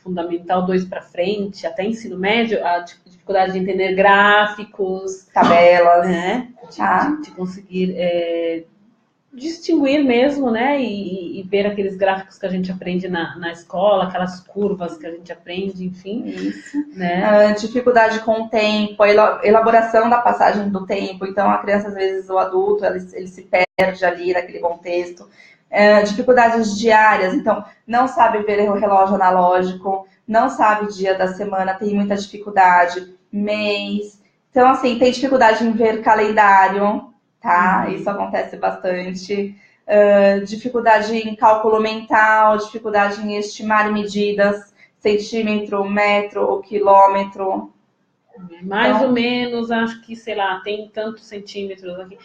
Fundamental 2 para frente, até ensino médio, a dificuldade de entender gráficos, tabelas, né? De conseguir distinguir mesmo, né? E ver aqueles gráficos que a gente aprende na escola, aquelas curvas que a gente aprende, enfim. Isso. Né? Dificuldade com o tempo, a elaboração da passagem do tempo. Então, a criança, às vezes, o adulto, ele se perde ali naquele contexto. Dificuldades diárias, então, não sabe ver o relógio analógico, não sabe o dia da semana, tem muita dificuldade, mês. Então, assim, tem dificuldade em ver calendário, tá? Isso acontece bastante. Dificuldade em cálculo mental, dificuldade em estimar medidas, centímetro, metro ou quilômetro. Mais ou menos, acho que, sei lá, tem tantos centímetros aqui.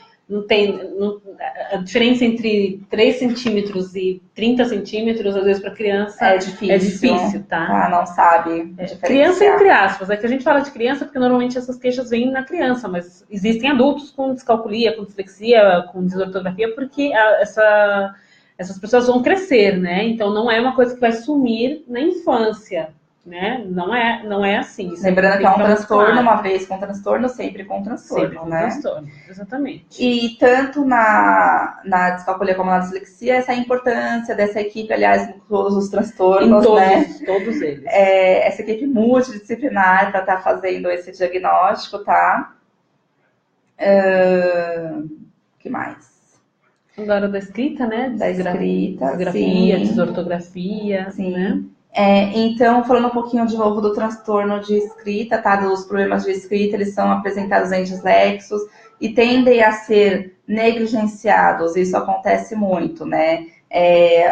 A diferença entre 3 centímetros e 30 centímetros, às vezes, para criança é difícil, tá? Não sabe. Criança, entre aspas. É que a gente fala de criança porque normalmente essas queixas vêm na criança, mas existem adultos com descalculia, com dislexia, com desortografia, porque essas pessoas vão crescer, né? Então não é uma coisa que vai sumir na infância. Né? Não é assim. Lembrando que é um transtorno, uma vez com transtorno, sempre com transtorno, sempre com transtorno, exatamente. E tanto na descalculia como na dislexia, essa importância dessa equipe, aliás, em todos os transtornos, todos eles. Essa equipe multidisciplinar para estar fazendo esse diagnóstico, tá? Que mais? Agora da escrita, né? Da escrita, desgrafia, desortografia, né? Então, falando um pouquinho de novo do transtorno de escrita, tá? Dos problemas de escrita, eles são apresentados em dislexos e tendem a ser negligenciados. Isso acontece muito, né?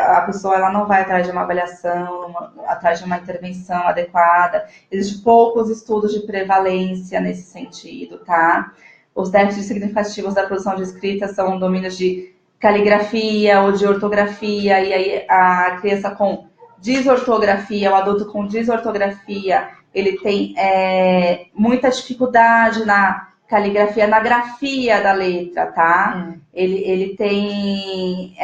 A pessoa ela não vai atrás de uma avaliação, atrás de uma intervenção adequada. Existem poucos estudos de prevalência nesse sentido, tá? Os déficits significativos da produção de escrita são domínios de caligrafia ou de ortografia, e aí a criança com desortografia, o adulto com desortografia, ele tem muita dificuldade na caligrafia, na grafia da letra, tá? Ele tem...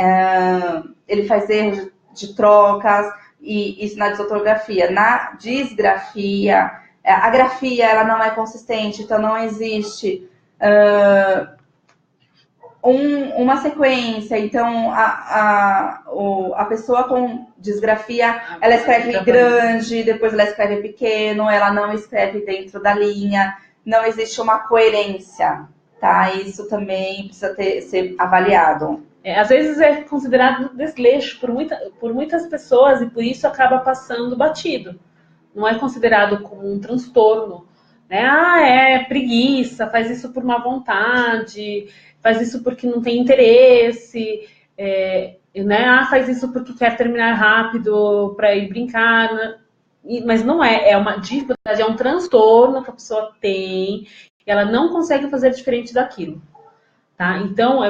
ele faz erros de trocas, e isso na desortografia. Na disgrafia, a grafia ela não é consistente, então não existe uma sequência. Então, a pessoa com disgrafia, ela escreve grande, depois ela escreve pequeno, ela não escreve dentro da linha, não existe uma coerência, tá? Isso também precisa ser avaliado. Às vezes é considerado desleixo por muitas pessoas e por isso acaba passando batido. Não é considerado como um transtorno, né? É preguiça, faz isso por má vontade, faz isso porque não tem interesse, né? Faz isso porque quer terminar rápido para ir brincar, né? Mas não é uma dificuldade, é um transtorno que a pessoa tem e ela não consegue fazer diferente daquilo. Tá? Então,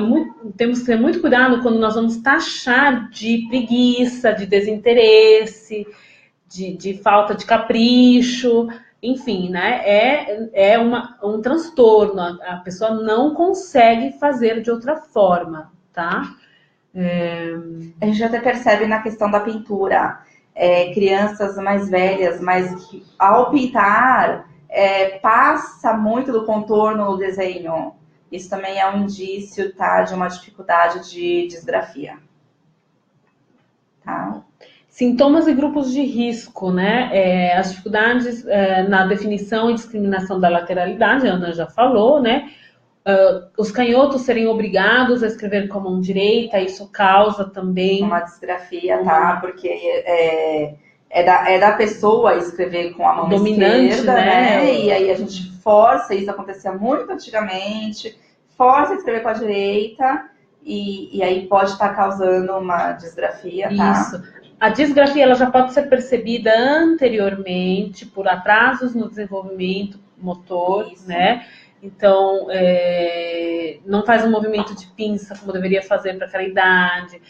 temos que ter muito cuidado quando nós vamos taxar de preguiça, de desinteresse, de falta de capricho, enfim, né? É um transtorno, a pessoa não consegue fazer de outra forma, tá? A gente até percebe na questão da pintura, crianças mais velhas, mas que ao pintar passa muito do contorno no desenho. Isso também é um indício, tá, de uma dificuldade de disgrafia. Tá? Sintomas e grupos de risco, né? As dificuldades na definição e discriminação da lateralidade, a Ana já falou, né? Os canhotos serem obrigados a escrever com a mão direita, isso causa também uma disgrafia, tá? Porque é da pessoa escrever com a mão dominante, esquerda, né? E aí a gente força, isso acontecia muito antigamente, força a escrever com a direita e aí pode estar causando uma disgrafia, tá? Isso. A disgrafia ela já pode ser percebida anteriormente por atrasos no desenvolvimento motor, isso, né? Então, não faz um movimento de pinça como deveria fazer para aquela idade,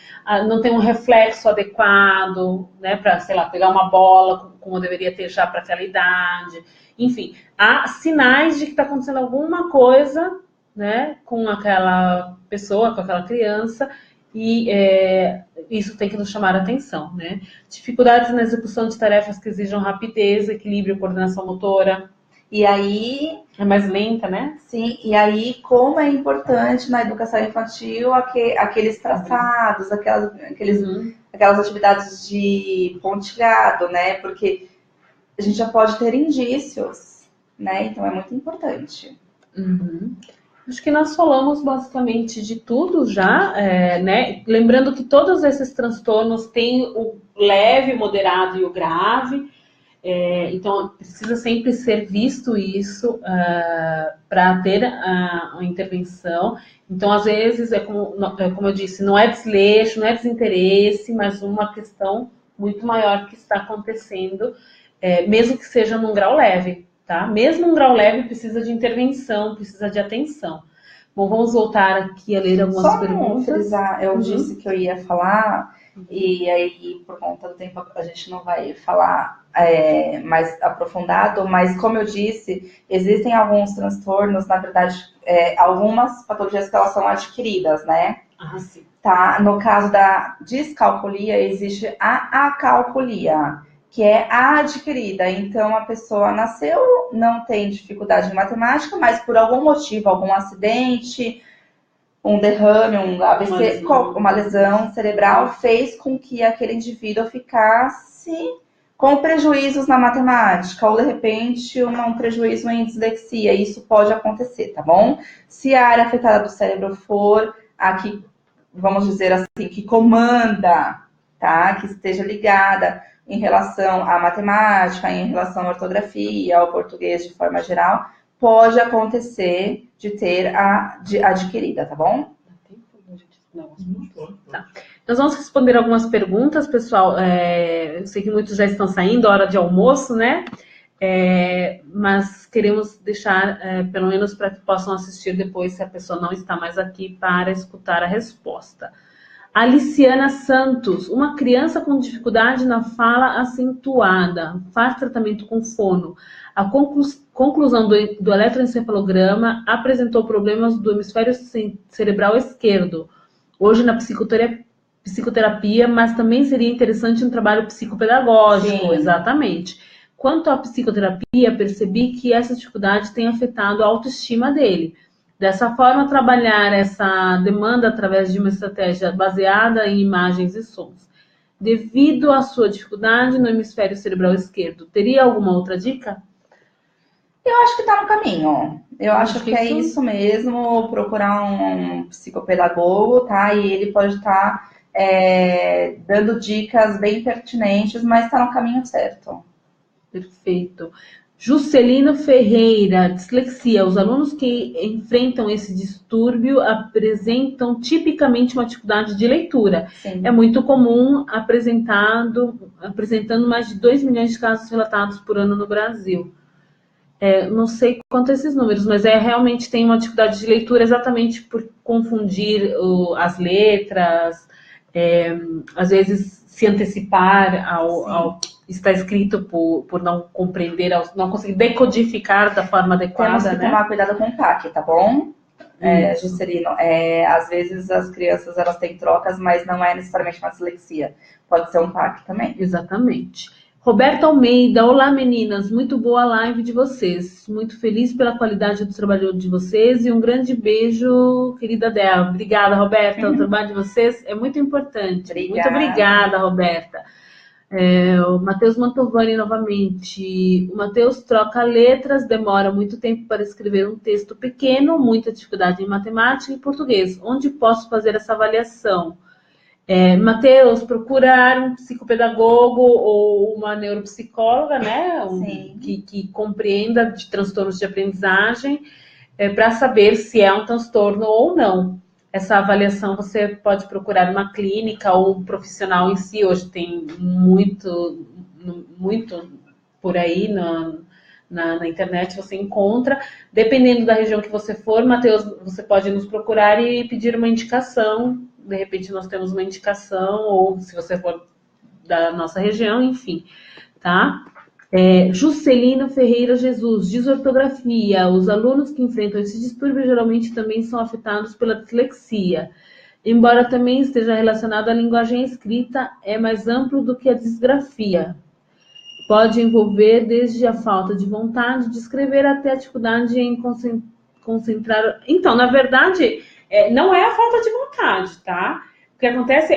não tem um reflexo adequado, né, para, sei lá, pegar uma bola como deveria ter já para aquela idade. Enfim, há sinais de que está acontecendo alguma coisa, né, com aquela pessoa, com aquela criança, e isso tem que nos chamar a atenção, né? Dificuldades na execução de tarefas que exijam rapidez, equilíbrio, coordenação motora. E aí... É mais lenta, né? Sim, e aí como é importante na educação infantil aqueles traçados, aquelas atividades de pontilhado, né? Porque a gente já pode ter indícios, né? Então é muito importante. Uhum. Acho que nós falamos basicamente de tudo já, né? Lembrando que todos esses transtornos têm o leve, o moderado e o grave. Então, precisa sempre ser visto isso para ter a intervenção. Então, às vezes, como eu disse, não é desleixo, não é desinteresse, mas uma questão muito maior que está acontecendo, mesmo que seja num grau leve, tá? Mesmo um grau leve precisa de intervenção, precisa de atenção. Bom, vamos voltar aqui a ler algumas perguntas. Só frisar, eu disse que eu ia falar... E aí, por conta do tempo, a gente não vai falar mais aprofundado, mas como eu disse, existem alguns transtornos, na verdade, algumas patologias que elas são adquiridas, né? Ah, sim. Tá? No caso da discalculia, existe a acalculia, que é adquirida. Então, a pessoa nasceu, não tem dificuldade em matemática, mas por algum motivo, algum acidente... um derrame, um AVC, uma lesão cerebral fez com que aquele indivíduo ficasse com prejuízos na matemática ou, de repente, um prejuízo em dislexia. Isso pode acontecer, tá bom? Se a área afetada do cérebro for a que, vamos dizer assim, que comanda, tá? Que esteja ligada em relação à matemática, em relação à ortografia, ao português de forma geral, pode acontecer de ter adquirida, tá bom? Tá. Nós vamos responder algumas perguntas, pessoal. Eu sei que muitos já estão saindo, hora de almoço, né? Mas queremos deixar, pelo menos para que possam assistir depois, se a pessoa não está mais aqui, para escutar a resposta. Aliciana Santos, uma criança com dificuldade na fala acentuada, faz tratamento com fono. A conclusão do eletroencefalograma apresentou problemas do hemisfério cerebral esquerdo. Hoje na psicoterapia, mas também seria interessante um trabalho psicopedagógico. Sim. Exatamente. Quanto à psicoterapia, percebi que essa dificuldade tem afetado a autoestima dele. Dessa forma, trabalhar essa demanda através de uma estratégia baseada em imagens e sons. Devido à sua dificuldade no hemisfério cerebral esquerdo, teria alguma outra dica? Eu acho que está no caminho. Eu acho que é isso isso mesmo, procurar um psicopedagogo, tá? E ele pode estar dando dicas bem pertinentes, mas está no caminho certo. Perfeito. Juscelino Ferreira, dislexia. Os alunos que enfrentam esse distúrbio apresentam tipicamente uma dificuldade de leitura. Sim. É muito comum, apresentando mais de 2 milhões de casos relatados por ano no Brasil. Não sei quanto a esses números, mas realmente tem uma dificuldade de leitura exatamente por confundir as letras, às vezes se antecipar ao que está escrito por não compreender, não conseguir decodificar da forma adequada. Temos que tomar cuidado com o TAC, tá bom? Juscelino, às vezes as crianças elas têm trocas, mas não é necessariamente uma dislexia. Pode ser um TAC também. Exatamente. Roberto Almeida, olá meninas, muito boa a live de vocês, muito feliz pela qualidade do trabalho de vocês e um grande beijo, querida Débora. Obrigada, Roberta, o trabalho de vocês é muito importante. Obrigada. Muito obrigada, Roberta. O Matheus Mantovani novamente. O Matheus troca letras, demora muito tempo para escrever um texto pequeno, muita dificuldade em matemática e português. Onde posso fazer essa avaliação? Matheus, procurar um psicopedagogo ou uma neuropsicóloga, né? Que compreenda de transtornos de aprendizagem, para saber se é um transtorno ou não. Essa avaliação você pode procurar uma clínica ou um profissional em si. Hoje tem muito por aí na internet você encontra. Dependendo da região que você for, Matheus, você pode nos procurar e pedir uma indicação. De repente nós temos uma indicação, ou se você for da nossa região, enfim, tá? Juscelino Ferreira Jesus, desortografia. Os alunos que enfrentam esse distúrbio geralmente também são afetados pela dislexia. Embora também esteja relacionado à linguagem escrita, é mais amplo do que a disgrafia. Pode envolver desde a falta de vontade de escrever até a dificuldade em concentrar. Então, na verdade, não é a falta de vontade, tá? O que acontece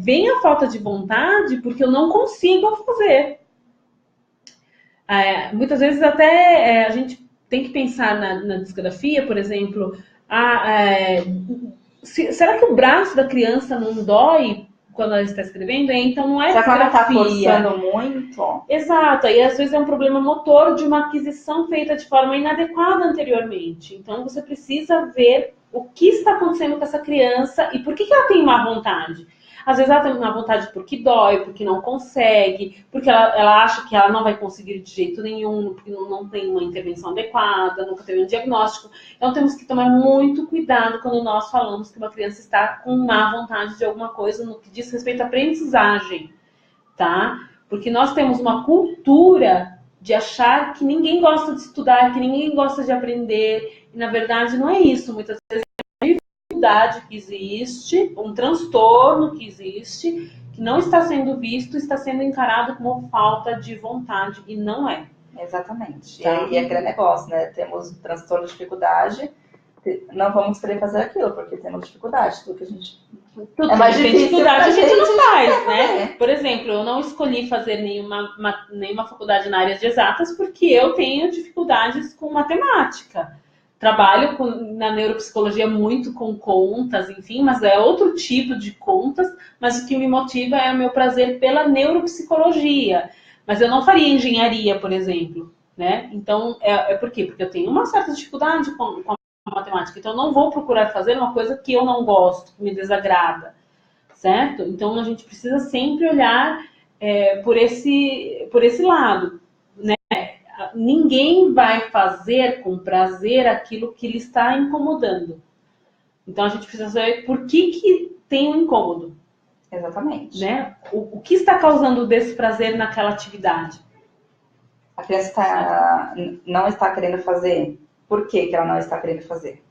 vem a falta de vontade porque eu não consigo fazer. Muitas vezes até a gente tem que pensar na disgrafia, por exemplo, será que o braço da criança não dói quando ela está escrevendo? Então não é disgrafia. Já que ela está forçando muito. Exato, e às vezes é um problema motor de uma aquisição feita de forma inadequada anteriormente. Então você precisa ver o que está acontecendo com essa criança e por que ela tem má vontade. Às vezes ela tem má vontade porque dói, porque não consegue, porque ela acha que ela não vai conseguir de jeito nenhum, porque não tem uma intervenção adequada, nunca teve um diagnóstico. Então temos que tomar muito cuidado quando nós falamos que uma criança está com má vontade de alguma coisa no que diz respeito à aprendizagem, tá? Porque nós temos uma cultura de achar que ninguém gosta de estudar, que ninguém gosta de aprender, e na verdade não é isso. Muitas vezes que existe, um transtorno que existe, que não está sendo visto, está sendo encarado como falta de vontade, e não é. Exatamente. Tá? E aquele negócio, né? Temos transtorno de dificuldade, não vamos querer fazer aquilo, porque temos dificuldade, tudo que a gente... É mais difícil, dificuldade a gente não faz, né? Por exemplo, eu não escolhi fazer nenhuma faculdade na área de exatas, porque eu tenho dificuldades com matemática. Trabalho na neuropsicologia muito com contas, enfim, mas é outro tipo de contas, mas o que me motiva é o meu prazer pela neuropsicologia. Mas eu não faria engenharia, por exemplo, né? Então, por quê? Porque eu tenho uma certa dificuldade com a matemática, então eu não vou procurar fazer uma coisa que eu não gosto, que me desagrada, certo? Então, a gente precisa sempre olhar por esse lado, né? Ninguém vai fazer com prazer aquilo que lhe está incomodando. Então a gente precisa saber por que tem um incômodo. Exatamente. Né? O que está causando desprazer naquela atividade? A criança não está querendo fazer. Por que ela não está querendo fazer?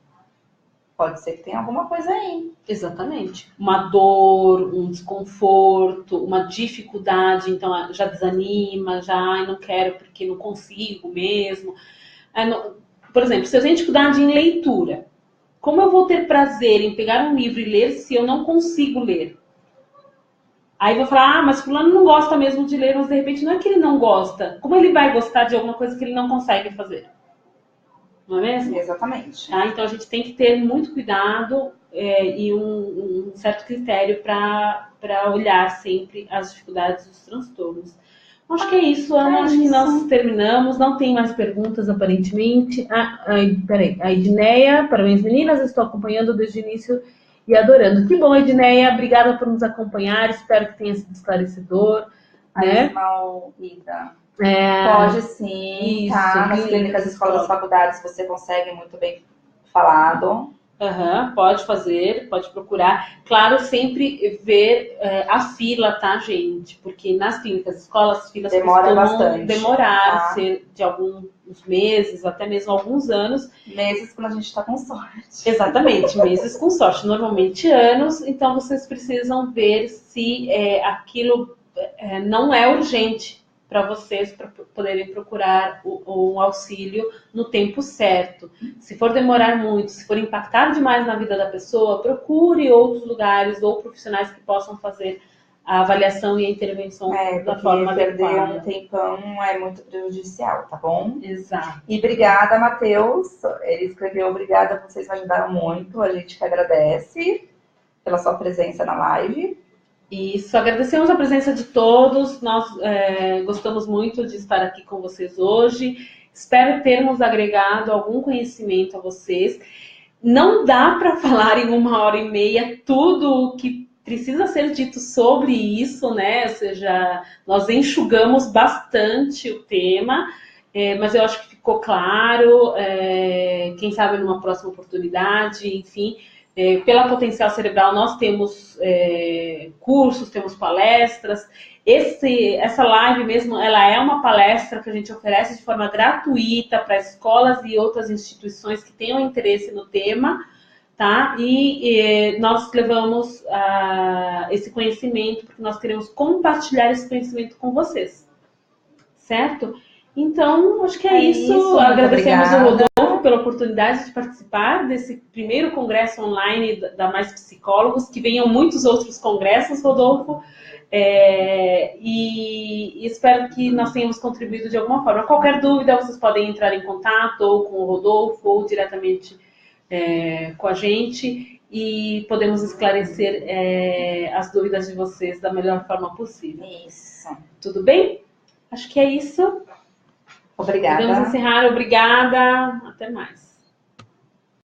Pode ser que tenha alguma coisa aí. Exatamente. Uma dor, um desconforto, uma dificuldade, então já desanima, não quero porque não consigo mesmo. Por exemplo, se eu tenho dificuldade em leitura, como eu vou ter prazer em pegar um livro e ler se eu não consigo ler? Aí vou falar, mas fulano não gosta mesmo de ler, mas de repente não é que ele não gosta. Como ele vai gostar de alguma coisa que ele não consegue fazer? Não é mesmo? Exatamente. Tá? Então a gente tem que ter muito cuidado e um certo critério para olhar sempre as dificuldades dos transtornos. Acho que é isso, Ana. Acho que nós terminamos. Não tem mais perguntas, aparentemente. Peraí. A Edneia, parabéns, meninas. Estou acompanhando desde o início e adorando. Que bom, Edneia. Obrigada por nos acompanhar. Espero que tenha sido esclarecedor. Né? Pode sim, isso, tá? Nas clínicas, escolas, faculdades, você consegue muito bem falado. Pode fazer, pode procurar. Claro, sempre ver a fila, tá, gente? Porque nas clínicas, escolas, as filas demora costumam bastante, demorar, tá? ser de alguns meses, até mesmo alguns anos. Meses quando a gente tá com sorte. Exatamente, meses com sorte, normalmente anos. Então, vocês precisam ver se aquilo não é urgente para vocês, para poderem procurar um auxílio no tempo certo. Se for demorar muito, se for impactar demais na vida da pessoa, procure outros lugares ou profissionais que possam fazer a avaliação e a intervenção da forma adequada. Perder um tempão é muito prejudicial, tá bom? Exato. E obrigada, Matheus. Ele escreveu, obrigada, vocês me ajudaram muito. A gente que agradece pela sua presença na live. Isso, agradecemos a presença de todos, nós gostamos muito de estar aqui com vocês hoje, espero termos agregado algum conhecimento a vocês. Não dá para falar em 1h30 tudo o que precisa ser dito sobre isso, né? Ou seja, nós enxugamos bastante o tema, mas eu acho que ficou claro, quem sabe numa próxima oportunidade, enfim. Pela Potencial Cerebral, nós temos cursos, temos palestras. Essa live mesmo, ela é uma palestra que a gente oferece de forma gratuita para escolas e outras instituições que tenham interesse no tema, tá? E nós levamos esse conhecimento porque nós queremos compartilhar esse conhecimento com vocês, certo? Então, acho que é isso. Agradecemos o Rodolfo pela oportunidade de participar desse primeiro congresso online da Mais Psicólogos, que venham muitos outros congressos, Rodolfo, e espero que nós tenhamos contribuído de alguma forma. Qualquer dúvida, vocês podem entrar em contato ou com o Rodolfo ou diretamente com a gente e podemos esclarecer as dúvidas de vocês da melhor forma possível. Isso. Tudo bem? Acho que é isso. Obrigada. Podemos encerrar. Obrigada. Até mais.